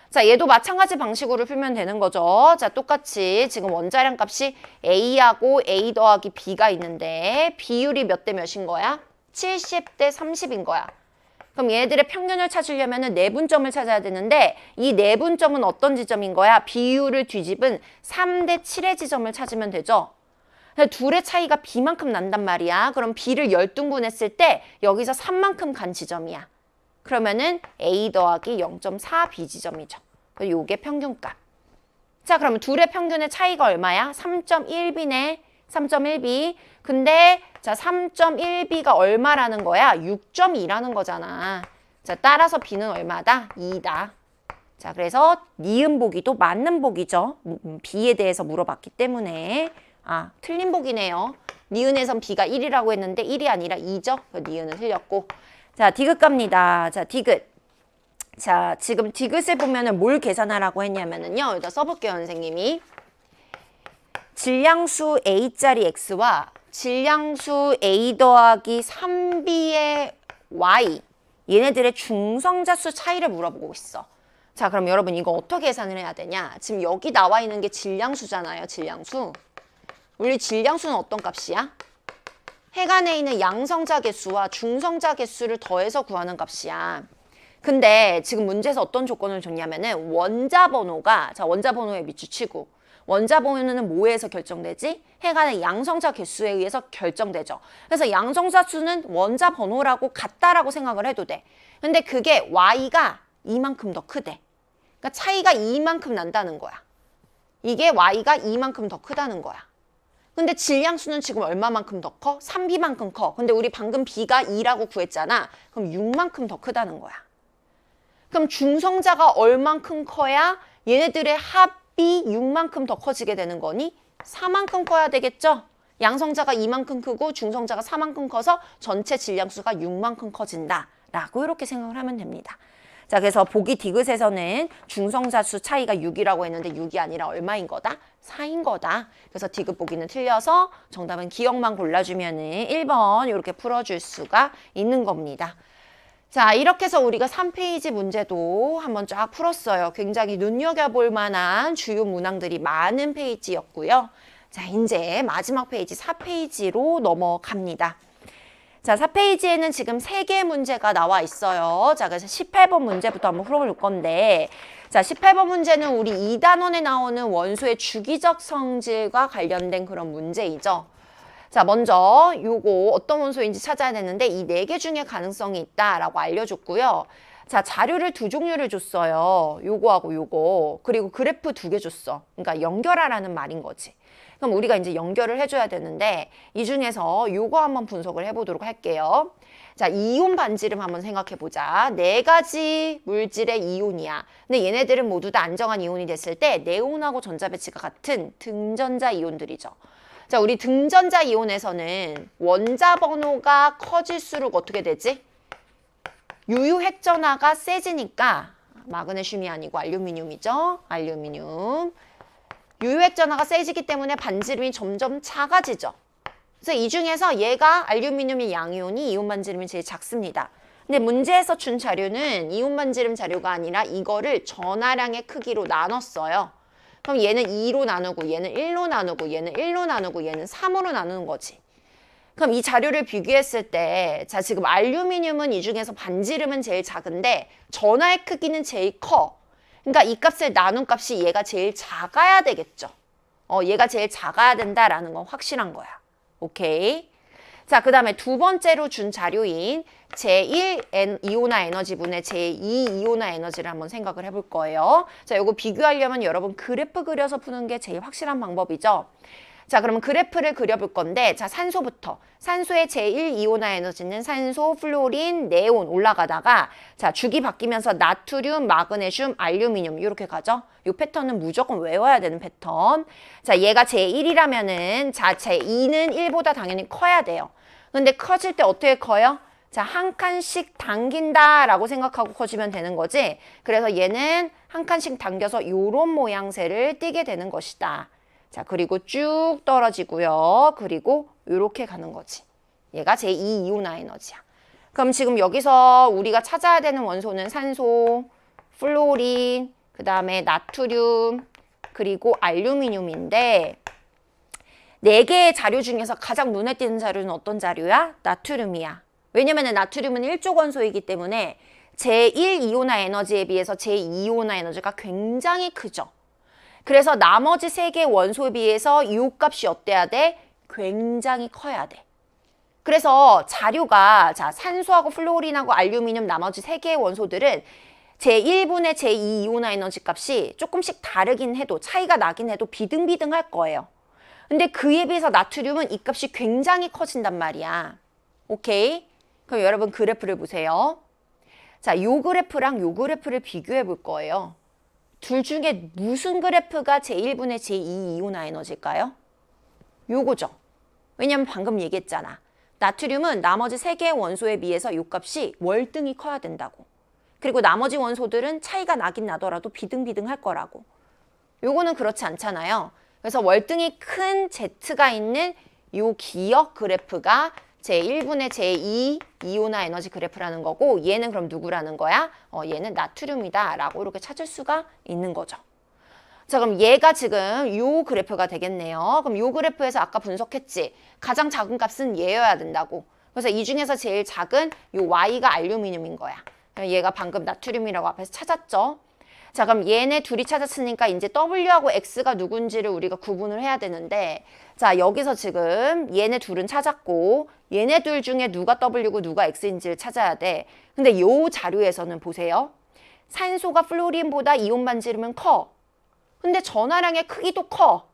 자, 얘도 마찬가지 방식으로 풀면 되는 거죠. 자, 똑같이 지금 원자량 값이 a하고 a 더하기 b가 있는데 비율이 몇 대 몇인 거야? 70대 30인 거야. 그럼 얘네들의 평균을 찾으려면 내분점을 찾아야 되는데 이 내분점은 어떤 지점인 거야? 비율을 뒤집은 3대 7의 지점을 찾으면 되죠. 둘의 차이가 b만큼 난단 말이야. 그럼 b를 열등분했을 때 여기서 3만큼 간 지점이야. 그러면은 a 더하기 0.4b 지점이죠. 요게 평균값. 자, 그러면 둘의 평균의 차이가 얼마야? 3.1b네. 3.1b. 근데 자, 3.1b가 얼마라는 거야? 6.2라는 거잖아. 자, 따라서 b는 얼마다? 2다. 자, 그래서 니은 보기도 맞는 보기죠. b에 대해서 물어봤기 때문에. 아, 틀린 보기네요. 니은에선 b가 1이라고 했는데 1이 아니라 2죠. 니은은 틀렸고. 자, 디귿 갑니다. 자, 디귿. 자, 지금 디귿을 보면은 뭘 계산하라고 했냐면은요. 여기다 써볼게요, 선생님이. 질량수 a짜리 x와 질량수 a 더하기 3b의 y. 얘네들의 중성자수 차이를 물어보고 있어. 자, 그럼 여러분 이거 어떻게 계산을 해야 되냐? 지금 여기 나와 있는 게 질량수잖아요, 질량수. 우리 질량수는 어떤 값이야? 해간에 있는 양성자 개수와 중성자 개수를 더해서 구하는 값이야. 근데 지금 문제에서 어떤 조건을 줬냐면은 원자 번호가, 자, 원자 번호에 밑줄치고, 원자 번호는 뭐에서 결정되지? 해간의 양성자 개수에 의해서 결정되죠. 그래서 양성자 수는 원자 번호라고 같다라고 생각을 해도 돼. 근데 그게 y가 이만큼 더 크대. 그러니까 차이가 이만큼 난다는 거야. 이게 y가 이만큼 더 크다는 거야. 근데 질량수는 지금 얼마만큼 더 커? 3b만큼 커. 근데 우리 방금 b가 2라고 구했잖아. 그럼 6만큼 더 크다는 거야. 그럼 중성자가 얼만큼 커야 얘네들의 합이 6만큼 더 커지게 되는 거니? 4만큼 커야 되겠죠? 양성자가 2만큼 크고 중성자가 4만큼 커서 전체 질량수가 6만큼 커진다. 라고 이렇게 생각을 하면 됩니다. 자, 그래서 보기 디귿에서는 중성자수 차이가 6이라고 했는데 6이 아니라 얼마인 거다? 4인 거다. 그래서 디귿 보기는 틀려서 정답은 기억만 골라주면은 1번 이렇게 풀어줄 수가 있는 겁니다. 자, 이렇게 해서 우리가 3페이지 문제도 한번 쫙 풀었어요. 굉장히 눈여겨볼 만한 주요 문항들이 많은 페이지였고요. 자, 이제 마지막 페이지 4페이지로 넘어갑니다. 자, 4페이지에는 지금 3개의 문제가 나와 있어요. 자, 그래서 18번 문제부터 한번 풀어볼 건데, 자, 18번 문제는 우리 2단원에 나오는 원소의 주기적 성질과 관련된 그런 문제이죠. 자, 먼저 요거 어떤 원소인지 찾아야 되는데 이 4개 중에 가능성이 있다라고 알려줬고요. 자, 자료를 2종류를 줬어요. 요거하고 요거. 그리고 그래프 2개 줬어. 그러니까 연결하라는 말인 거지. 그럼 우리가 이제 연결을 해줘야 되는데 이 중에서 요거 한번 분석을 해보도록 할게요. 자, 이온 반지름 한번 생각해보자. 4가지 물질의 이온이야. 근데 얘네들은 모두 다 안정한 이온이 됐을 때 네온하고 전자 배치가 같은 등전자 이온들이죠. 자, 우리 등전자 이온에서는 원자 번호가 커질수록 어떻게 되지? 유효핵전화가 세지니까 마그네슘이 아니고 알루미늄이죠. 알루미늄. 유효핵전화가 세지기 때문에 반지름이 점점 작아지죠. 그래서 이 중에서 얘가 알루미늄이 양이온이 이온 반지름이 제일 작습니다. 근데 문제에서 준 자료는 이온 반지름 자료가 아니라 이거를 전하량의 크기로 나눴어요. 그럼 얘는 2로 나누고 얘는 1로 나누고 얘는 1로 나누고 얘는 3으로 나누는 거지. 그럼 이 자료를 비교했을 때, 자, 지금 알루미늄은 이 중에서 반지름은 제일 작은데 전하의 크기는 제일 커. 그러니까 이 값을 나눈 값이 얘가 제일 작아야 되겠죠. 얘가 제일 작아야 된다라는 건 확실한 거야. 오케이. 자, 그 다음에 두 번째로 준 자료인 제1 이온화 에너지분의 제2 이온화 에너지를 한번 생각을 해볼 거예요. 자, 요거 비교하려면 여러분 그래프 그려서 푸는 게 제일 확실한 방법이죠. 자, 그러면 그래프를 그려볼 건데, 자, 산소부터. 산소의 제1이온화 에너지는 산소, 플로린, 네온 올라가다가, 자, 주기 바뀌면서 나트륨, 마그네슘, 알루미늄 이렇게 가죠. 이 패턴은 무조건 외워야 되는 패턴. 자, 얘가 제1이라면은, 자, 제2는 1보다 당연히 커야 돼요. 근데 커질 때 어떻게 커요? 자, 한 칸씩 당긴다라고 생각하고 커지면 되는 거지. 그래서 얘는 한 칸씩 당겨서 요런 모양새를 띠게 되는 것이다. 자, 그리고 쭉 떨어지고요. 그리고 이렇게 가는 거지. 얘가 제2이온화 에너지야. 그럼 지금 여기서 우리가 찾아야 되는 원소는 산소, 플로린, 그 다음에 나트륨, 그리고 알루미늄인데 4개의 자료 중에서 가장 눈에 띄는 자료는 어떤 자료야? 나트륨이야. 왜냐면 나트륨은 일족 원소이기 때문에 제1이온화 에너지에 비해서 제2이온화 에너지가 굉장히 크죠. 그래서 나머지 3개 원소에 비해서 이 값이 어때야 돼? 굉장히 커야 돼. 그래서 자료가 자 산소하고 플로린하고 알루미늄 나머지 3개의 원소들은 제1분의 제2이온화 에너지 값이 조금씩 다르긴 해도 차이가 나긴 해도 비등비등할 거예요. 근데 그에 비해서 나트륨은 이 값이 굉장히 커진단 말이야. 오케이? 그럼 여러분 그래프를 보세요. 자, 요 그래프랑 요 그래프를 비교해 볼 거예요. 둘 중에 무슨 그래프가 제1분의 제2이온화 에너지일까요? 요거죠. 왜냐면 방금 얘기했잖아. 나트륨은 나머지 3개의 원소에 비해서 요 값이 월등히 커야 된다고. 그리고 나머지 원소들은 차이가 나긴 나더라도 비등비등할 거라고. 요거는 그렇지 않잖아요. 그래서 월등히 큰 Z가 있는 요 기억 그래프가 제1분의 제2 이온화 에너지 그래프라는 거고 얘는 그럼 누구라는 거야? 얘는 나트륨이다 라고 이렇게 찾을 수가 있는 거죠. 자, 그럼 얘가 지금 요 그래프가 되겠네요. 그럼 요 그래프에서 아까 분석했지? 가장 작은 값은 얘여야 된다고. 그래서 이 중에서 제일 작은 요 Y가 알루미늄인 거야. 얘가 방금 나트륨이라고 앞에서 찾았죠? 자, 그럼 얘네 둘이 찾았으니까 이제 W하고 X가 누군지를 우리가 구분을 해야 되는데 자, 여기서 지금 얘네 둘은 찾았고 얘네 둘 중에 누가 W고 누가 X인지를 찾아야 돼. 근데 요 자료에서는 보세요. 산소가 플로린보다 이온 반지름은 커. 근데 전하량의 크기도 커.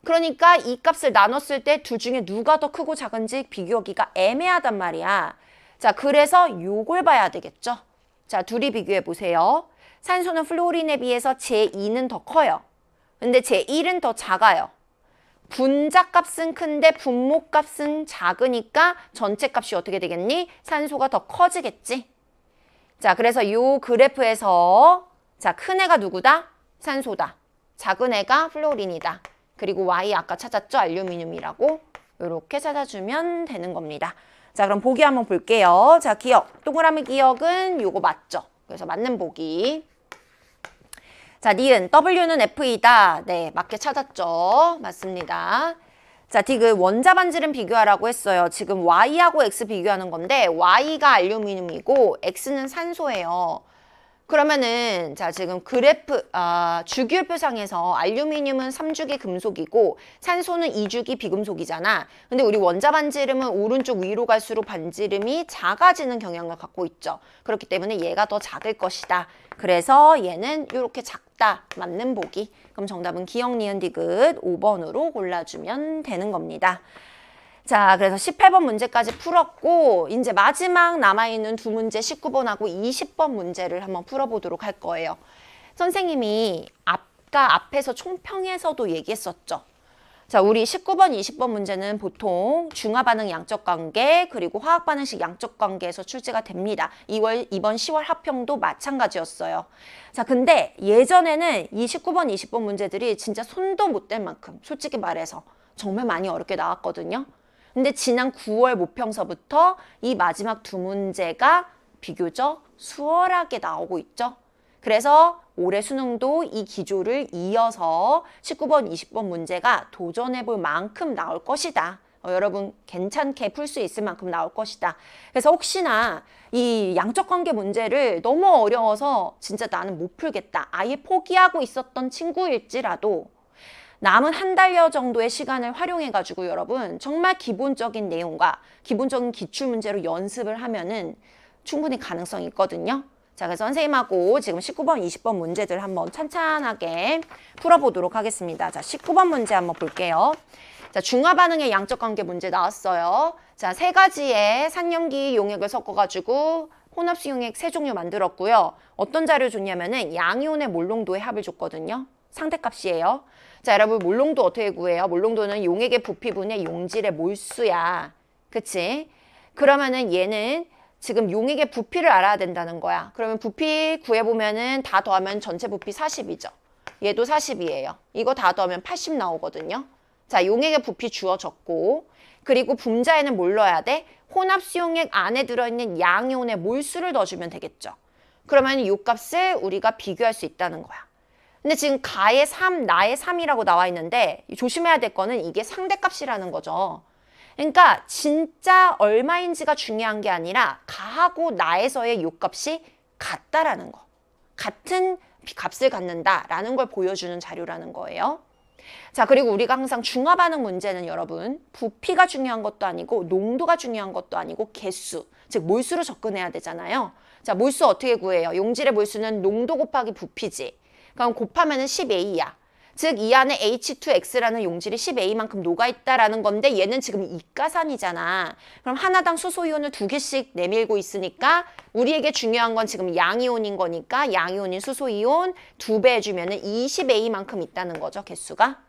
그러니까 이 값을 나눴을 때 둘 중에 누가 더 크고 작은지 비교하기가 애매하단 말이야. 자, 그래서 요걸 봐야 되겠죠. 자, 둘이 비교해 보세요. 산소는 플로린에 비해서 제2는 더 커요. 근데 제1은 더 작아요. 분자 값은 큰데 분모 값은 작으니까 전체 값이 어떻게 되겠니? 산소가 더 커지겠지. 자, 그래서 이 그래프에서 자, 큰 애가 누구다? 산소다. 작은 애가 플로린이다. 그리고 Y 아까 찾았죠? 알루미늄이라고. 이렇게 찾아주면 되는 겁니다. 자, 그럼 보기 한번 볼게요. 자, 기억. 동그라미 기억은 요거 맞죠? 그래서 맞는 보기. 자, 니은 W는 F이다. 네, 맞게 찾았죠? 맞습니다. 자, 디귿 원자 반지름 비교하라고 했어요. 지금 Y하고 X 비교하는 건데 Y가 알루미늄이고 X는 산소예요. 그러면은 자, 지금 그래프 주기율표상에서 알루미늄은 3주기 금속이고 산소는 2주기 비금속이잖아. 근데 우리 원자 반지름은 오른쪽 위로 갈수록 반지름이 작아지는 경향을 갖고 있죠. 그렇기 때문에 얘가 더 작을 것이다. 그래서 얘는 이렇게 작다. 맞는 보기. 그럼 정답은 기억, 니은, 디귿 5번으로 골라주면 되는 겁니다. 자, 그래서 18번 문제까지 풀었고 이제 마지막 남아있는 두 문제 19번하고 20번 문제를 한번 풀어보도록 할 거예요. 선생님이 아까 앞에서 총평에서도 얘기했었죠. 자, 우리 19번, 20번 문제는 보통 중화반응 양적관계 그리고 화학반응식 양적관계에서 출제가 됩니다. 이번 10월 합평도 마찬가지였어요. 자, 근데 예전에는 이 19번, 20번 문제들이 진짜 손도 못 댈 만큼 솔직히 말해서 정말 많이 어렵게 나왔거든요. 근데 지난 9월 모평서부터 이 마지막 두 문제가 비교적 수월하게 나오고 있죠. 그래서 올해 수능도 이 기조를 이어서 19번, 20번 문제가 도전해 볼 만큼 나올 것이다. 여러분 괜찮게 풀 수 있을 만큼 나올 것이다. 그래서 혹시나 이 양적관계 문제를 너무 어려워서 진짜 나는 못 풀겠다. 아예 포기하고 있었던 친구일지라도 남은 한 달여 정도의 시간을 활용해가지고 여러분 정말 기본적인 내용과 기본적인 기출문제로 연습을 하면은 충분히 가능성이 있거든요. 자, 그래서 선생님하고 지금 19번, 20번 문제들 한번 찬찬하게 풀어보도록 하겠습니다. 자, 19번 문제 한번 볼게요. 자, 중화 반응의 양적 관계 문제 나왔어요. 자, 세 가지의 산염기 용액을 섞어가지고 혼합수 용액 세 종류 만들었고요. 어떤 자료 줬냐면은 양이온의 몰농도의 합을 줬거든요. 상대값이에요. 자, 여러분 몰농도 어떻게 구해요? 몰농도는 용액의 부피분의 용질의 몰수야. 그치? 그러면은 얘는 지금 용액의 부피를 알아야 된다는 거야. 그러면 부피 구해보면은 다 더하면 전체 부피 40이죠. 얘도 40이에요. 이거 다 더하면 80 나오거든요. 자, 용액의 부피 주어졌고, 그리고 분자에는 뭘 넣어야 돼? 혼합수용액 안에 들어있는 양이온의 몰수를 넣어주면 되겠죠. 그러면 이 값을 우리가 비교할 수 있다는 거야. 근데 지금 가의 3, 나의 3이라고 나와 있는데 조심해야 될 거는 이게 상대값이라는 거죠. 그러니까 진짜 얼마인지가 중요한 게 아니라 가하고 나에서의 요 값이 같다라는 거. 같은 값을 갖는다라는 걸 보여주는 자료라는 거예요. 자, 그리고 우리가 항상 중화 반응 문제는 여러분 부피가 중요한 것도 아니고 농도가 중요한 것도 아니고 개수, 즉 몰수로 접근해야 되잖아요. 자, 몰수 어떻게 구해요? 용질의 몰수는 농도 곱하기 부피지. 그럼 곱하면은 10A야. 즉 이 안에 H2X라는 용질이 10A만큼 녹아있다라는 건데 얘는 지금 이가산이잖아. 그럼 하나당 수소이온을 2개씩 내밀고 있으니까 우리에게 중요한 건 지금 양이온인 거니까 양이온인 수소이온 2배 해주면은 20A만큼 있다는 거죠, 개수가.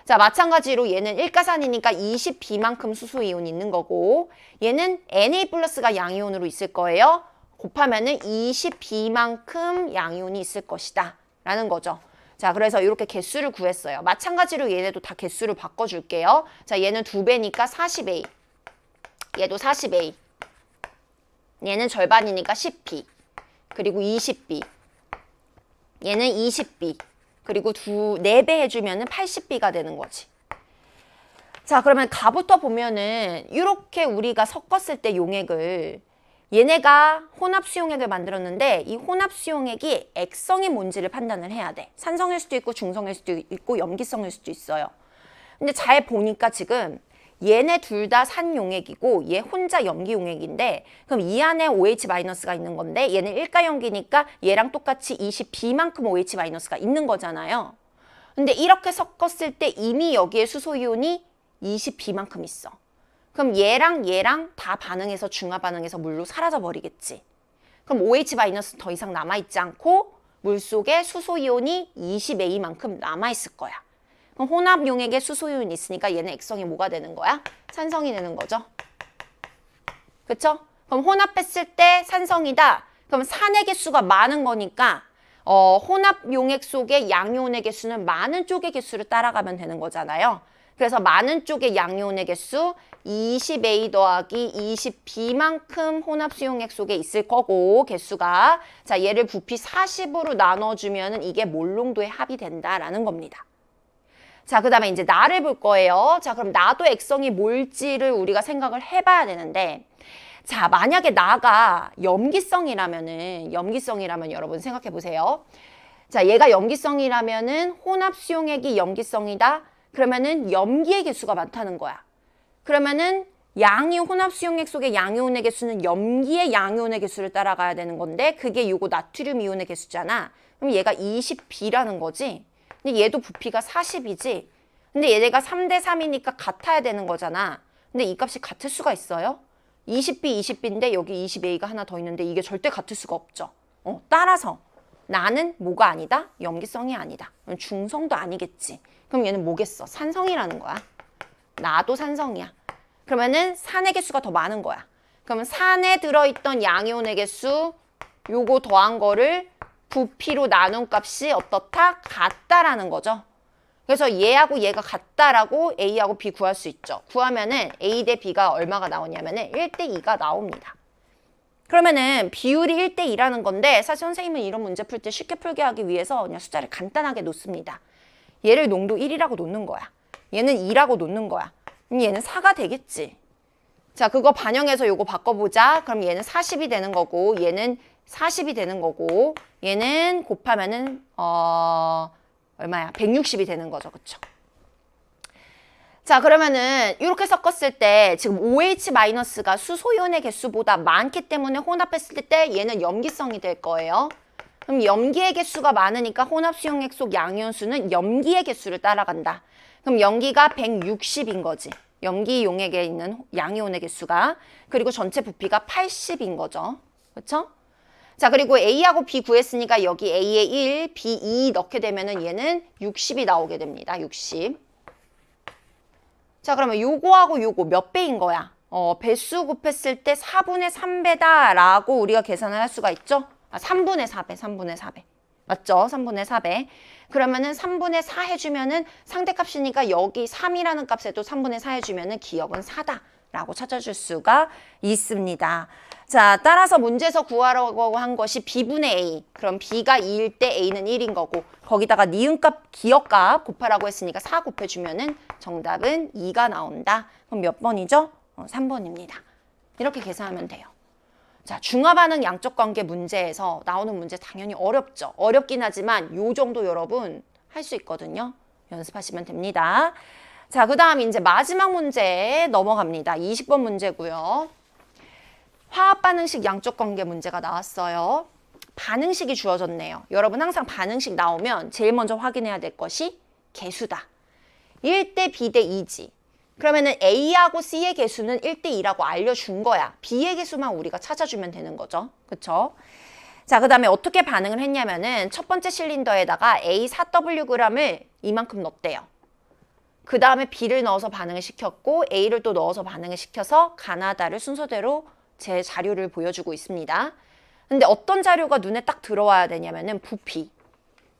자, 마찬가지로 얘는 일가산이니까 20B만큼 수소이온이 있는 거고 얘는 Na 플러스가 양이온으로 있을 거예요. 곱하면은 20B만큼 양이온이 있을 것이다 라는 거죠. 자, 그래서 이렇게 개수를 구했어요. 마찬가지로 얘네도 다 개수를 바꿔줄게요. 자, 얘는 2배니까 40A. 얘도 40A. 얘는 절반이니까 10B. 그리고 20B. 얘는 20B. 그리고 4배 해주면은 80B가 되는 거지. 자, 그러면 가부터 보면은 이렇게 우리가 섞었을 때 용액을 얘네가 혼합수용액을 만들었는데 이 혼합수용액이 액성이 뭔지를 판단을 해야 돼. 산성일 수도 있고 중성일 수도 있고 염기성일 수도 있어요. 근데 잘 보니까 지금 얘네 둘 다 산용액이고 얘 혼자 염기용액인데 그럼 이 안에 OH-가 있는 건데 얘는 일가염기니까 얘랑 똑같이 20B만큼 OH-가 있는 거잖아요. 근데 이렇게 섞었을 때 이미 여기에 수소이온이 20B만큼 있어. 그럼 얘랑 다 반응해서 중화 반응해서 물로 사라져 버리겠지. 그럼 OH- 더 이상 남아있지 않고 물속에 수소이온이 20A만큼 남아있을 거야. 그럼 혼합용액에 수소이온이 있으니까 얘는 액성이 뭐가 되는 거야? 산성이 되는 거죠. 그쵸? 그럼 혼합했을 때 산성이다. 그럼 산의 개수가 많은 거니까 혼합용액 속에 양이온의 개수는 많은 쪽의 개수를 따라가면 되는 거잖아요. 그래서 많은 쪽의 양이온의 개수 20A 더하기 20B만큼 혼합수용액 속에 있을 거고 개수가 자 얘를 부피 40으로 나눠주면 이게 몰농도의 합이 된다라는 겁니다. 자, 그 다음에 이제 나를 볼 거예요. 자, 그럼 나도 액성이 뭘지를 우리가 생각을 해봐야 되는데 자, 만약에 나가 염기성이라면 여러분 생각해 보세요. 자, 얘가 염기성이라면은 혼합수용액이 염기성이다. 그러면은 염기의 개수가 많다는 거야. 그러면은 양이 혼합수용액 속의 양이온의 개수는 염기의 양이온의 개수를 따라가야 되는 건데 그게 요거 나트륨 이온의 개수잖아. 그럼 얘가 20B라는 거지. 근데 얘도 부피가 40이지. 근데 얘네가 3대 3이니까 같아야 되는 거잖아. 근데 이 값이 같을 수가 있어요? 20B, 20B인데 여기 20A가 하나 더 있는데 이게 절대 같을 수가 없죠. 따라서 나는 뭐가 아니다? 염기성이 아니다. 중성도 아니겠지. 그럼 얘는 뭐겠어? 산성이라는 거야. 나도 산성이야. 그러면은 산의 개수가 더 많은 거야. 그러면 산에 들어있던 양이온의 개수 요거 더한 거를 부피로 나눈 값이 어떻다? 같다라는 거죠. 그래서 얘하고 얘가 같다라고 A하고 B 구할 수 있죠. 구하면은 A 대 B가 얼마가 나오냐면은 1대 2가 나옵니다. 그러면은 비율이 1대 2라는 건데 사실 선생님은 이런 문제 풀 때 쉽게 풀게 하기 위해서 그냥 숫자를 간단하게 놓습니다. 얘를 농도 1이라고 놓는 거야. 얘는 2라고 놓는 거야. 그럼 얘는 4가 되겠지. 자, 그거 반영해서 요거 바꿔보자. 그럼 얘는 40이 되는 거고 얘는 40이 되는 거고 얘는 곱하면은 얼마야? 160이 되는 거죠. 그쵸? 자, 그러면은 이렇게 섞었을 때 지금 OH-가 수소이온의 개수보다 많기 때문에 혼합했을 때 얘는 염기성이 될 거예요. 그럼 염기의 개수가 많으니까 혼합수용액 속 양이온수는 염기의 개수를 따라간다. 그럼 염기가 160인 거지. 염기 용액에 있는 양이온의 개수가. 그리고 전체 부피가 80인 거죠. 그렇죠? 자, 그리고 A하고 B 구했으니까 여기 A에 1, B 2 넣게 되면은 얘는 60이 나오게 됩니다. 60. 자, 그러면 요거하고 요거 몇 배인 거야? 배수 곱했을 때 4분의 3배다라고 우리가 계산을 할 수가 있죠? 3분의 4배, 3분의 4배. 맞죠? 3분의 4배. 그러면은 3분의 4 해주면은 상대값이니까 여기 3이라는 값에도 3분의 4 해주면은 기억은 4다라고 찾아줄 수가 있습니다. 자, 따라서 문제에서 구하라고 한 것이 B분의 A. 그럼 B가 2일 때 A는 1인 거고 거기다가 니은값, 기억값 곱하라고 했으니까 4 곱해주면은 정답은 2가 나온다. 그럼 몇 번이죠? 3번입니다. 이렇게 계산하면 돼요. 자, 중화반응 양적 관계 문제에서 나오는 문제 당연히 어렵죠. 어렵긴 하지만 요 정도 여러분 할 수 있거든요. 연습하시면 됩니다. 자, 그 다음 이제 마지막 문제 넘어갑니다. 20번 문제고요. 화학 반응식 양적 관계 문제가 나왔어요. 반응식이 주어졌네요. 여러분 항상 반응식 나오면 제일 먼저 확인해야 될 것이 개수다. 1대 B대 2지. 그러면은 A하고 C의 개수는 1대 2라고 알려준 거야. B의 개수만 우리가 찾아주면 되는 거죠. 그쵸? 자, 그 다음에 어떻게 반응을 했냐면은 첫 번째 실린더에다가 A 4Wg을 이만큼 넣었대요. 그 다음에 B를 넣어서 반응을 시켰고 A를 또 넣어서 반응을 시켜서 가나다를 순서대로 제 자료를 보여주고 있습니다. 근데 어떤 자료가 눈에 딱 들어와야 되냐면은 부피.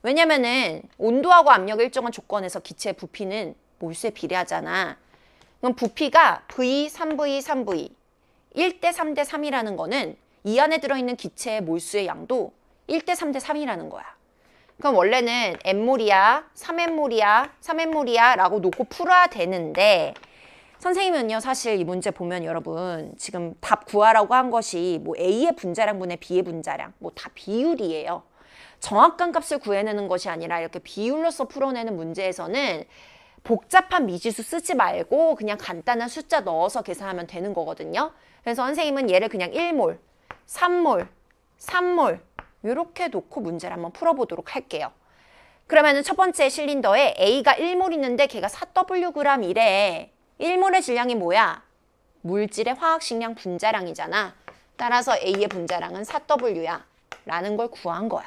왜냐면은 온도하고 압력 일정한 조건에서 기체의 부피는 몰수에 비례하잖아. 그럼 부피가 V, 3V, 3V 1대 3대 3이라는 거는 이 안에 들어있는 기체의 몰수의 양도 1대 3대 3이라는 거야. 그럼 원래는 N몰이야, 3N몰이야, 3N몰이야 라고 놓고 풀어야 되는데 선생님은요 사실 이 문제 보면 여러분 지금 답 구하라고 한 것이 뭐 A의 분자량분의 B의 분자량 뭐 다 비율이에요. 정확한 값을 구해내는 것이 아니라 이렇게 비율로서 풀어내는 문제에서는 복잡한 미지수 쓰지 말고 그냥 간단한 숫자 넣어서 계산하면 되는 거거든요. 그래서 선생님은 얘를 그냥 1몰, 3몰, 3몰 이렇게 놓고 문제를 한번 풀어보도록 할게요. 그러면은 첫 번째 실린더에 A가 1몰 있는데 걔가 4Wg이래. 1몰의 질량이 뭐야? 물질의 화학식량 분자량이잖아. 따라서 A의 분자량은 4W야 라는 걸 구한 거야.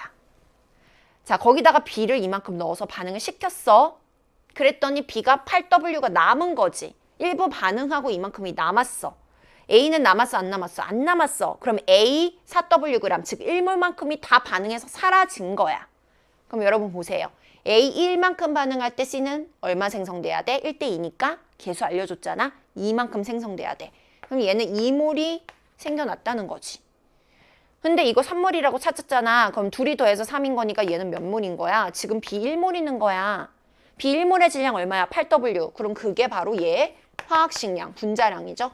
자, 거기다가 B를 이만큼 넣어서 반응을 시켰어. 그랬더니 B가 8W가 남은 거지. 일부 반응하고 이만큼이 남았어. A는 남았어, 안 남았어? 안 남았어. 그럼 A 4Wg, 즉 1몰만큼이 다 반응해서 사라진 거야. 그럼 여러분 보세요. A 1만큼 반응할 때 C는 얼마 생성돼야 돼? 1대 2니까 개수 알려줬잖아. 2만큼 생성돼야 돼. 그럼 얘는 2몰이 생겨났다는 거지. 근데 이거 3몰이라고 찾았잖아. 그럼 둘이 더해서 3인 거니까 얘는 몇 몰인 거야? 지금 B 1몰 있는 거야. B 1몰의 질량 얼마야? 8W. 그럼 그게 바로 얘 화학식량, 분자량이죠.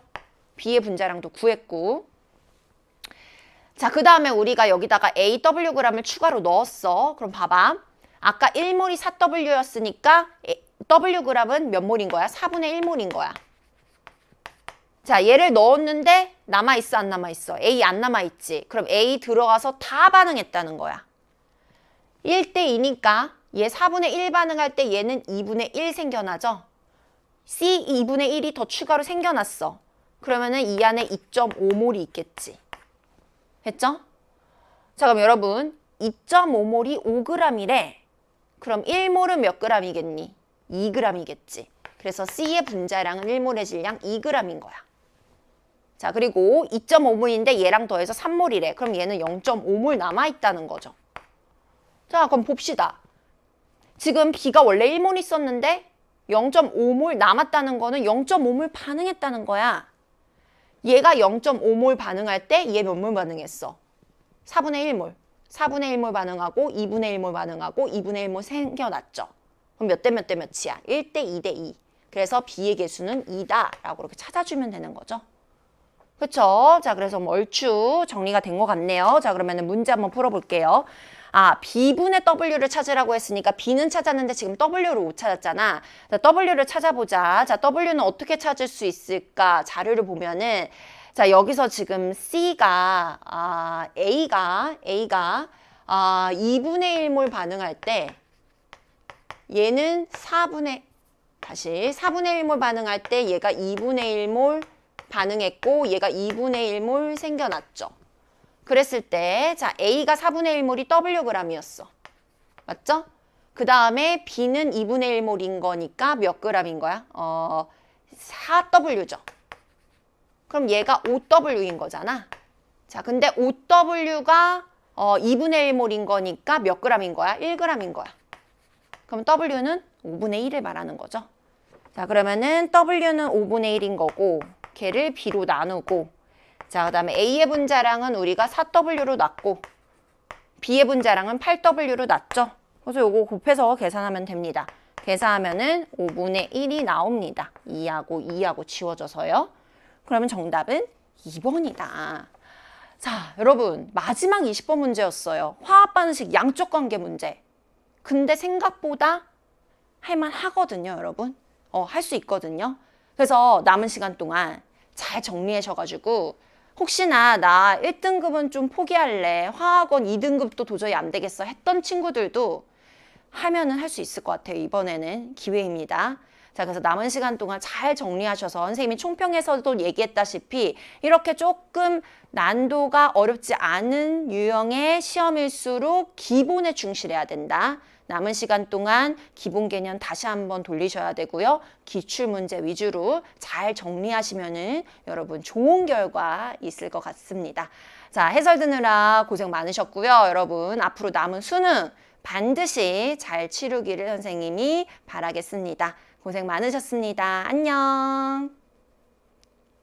B의 분자량도 구했고. 자, 그 다음에 우리가 여기다가 AWg을 추가로 넣었어. 그럼 봐봐. 아까 1몰이 4W였으니까 Wg은 몇 몰인 거야? 4분의 1몰인 거야. 자, 얘를 넣었는데 남아있어, 안 남아있어? A 안 남아있지. 그럼 A 들어가서 다 반응했다는 거야. 1대 2니까 얘 4분의 1 반응할 때 얘는 2분의 1 생겨나죠? C 2분의 1이 더 추가로 생겨났어. 그러면은 이 안에 2.5몰이 있겠지. 했죠? 자, 그럼 여러분 2.5몰이 5g이래. 그럼 1몰은 몇 g이겠니? 2g이겠지. 그래서 C의 분자량은 1몰의 질량 2g인 거야. 자, 그리고 2.5몰인데 얘랑 더해서 3몰이래. 그럼 얘는 0.5몰 남아있다는 거죠. 자, 그럼 봅시다. 지금 B가 원래 1몰 있었는데 0.5몰 남았다는 거는 0.5몰 반응했다는 거야. 얘가 0.5몰 반응할 때 얘 몇 몰 반응했어? 4분의 1몰. 4분의 1몰 반응하고 2분의 1몰 반응하고 2분의 1몰 생겨났죠. 그럼 몇 대 몇 대 몇이야? 1대 2대 2. 그래서 B의 개수는 2다라고 이렇게 찾아주면 되는 거죠. 그쵸? 자, 그래서 얼추 정리가 된 것 같네요. 자, 그러면 문제 한번 풀어볼게요. 아, B분의 W를 찾으라고 했으니까 B는 찾았는데 지금 W를 못 찾았잖아. 자, W를 찾아보자. 자, W는 어떻게 찾을 수 있을까? 자료를 보면은 자, 여기서 지금 C가 A가 2분의 1몰 반응할 때 얘는 4분의 1몰 반응할 때 얘가 2분의 1몰 반응했고 얘가 2분의 1몰 생겨났죠. 그랬을 때 자 A가 4분의 1몰이 Wg이었어. 맞죠? 그 다음에 B는 2분의 1몰인 거니까 몇 g인 거야? 4W죠. 그럼 얘가 5W인 거잖아. 자, 근데 5W가 2분의 1몰인 거니까 몇 g인 거야? 1g인 거야. 그럼 W는 5분의 1을 말하는 거죠. 자, 그러면은 W는 5분의 1인 거고 걔를 B로 나누고 자, 그 다음에 A의 분자량은 우리가 4W로 놨고 B의 분자량은 8W로 놨죠. 그래서 요거 곱해서 계산하면 됩니다. 계산하면은 5분의 1이 나옵니다. 2하고 지워져서요. 그러면 정답은 2번이다. 자, 여러분 마지막 20번 문제였어요. 화학 반응식 양적 관계 문제. 근데 생각보다 할만하거든요, 여러분. 할 수 있거든요. 그래서 남은 시간 동안 잘 정리하셔가지고 혹시나 나 1등급은 좀 포기할래. 화학원 2등급도 도저히 안 되겠어 했던 친구들도 하면은 할 수 있을 것 같아요. 이번에는 기회입니다. 자, 그래서 남은 시간 동안 잘 정리하셔서 선생님이 총평에서도 얘기했다시피 이렇게 조금 난도가 어렵지 않은 유형의 시험일수록 기본에 충실해야 된다. 남은 시간 동안 기본 개념 다시 한번 돌리셔야 되고요. 기출문제 위주로 잘 정리하시면은 여러분 좋은 결과 있을 것 같습니다. 자, 해설 듣느라 고생 많으셨고요. 여러분 앞으로 남은 수능 반드시 잘 치르기를 선생님이 바라겠습니다. 고생 많으셨습니다. 안녕.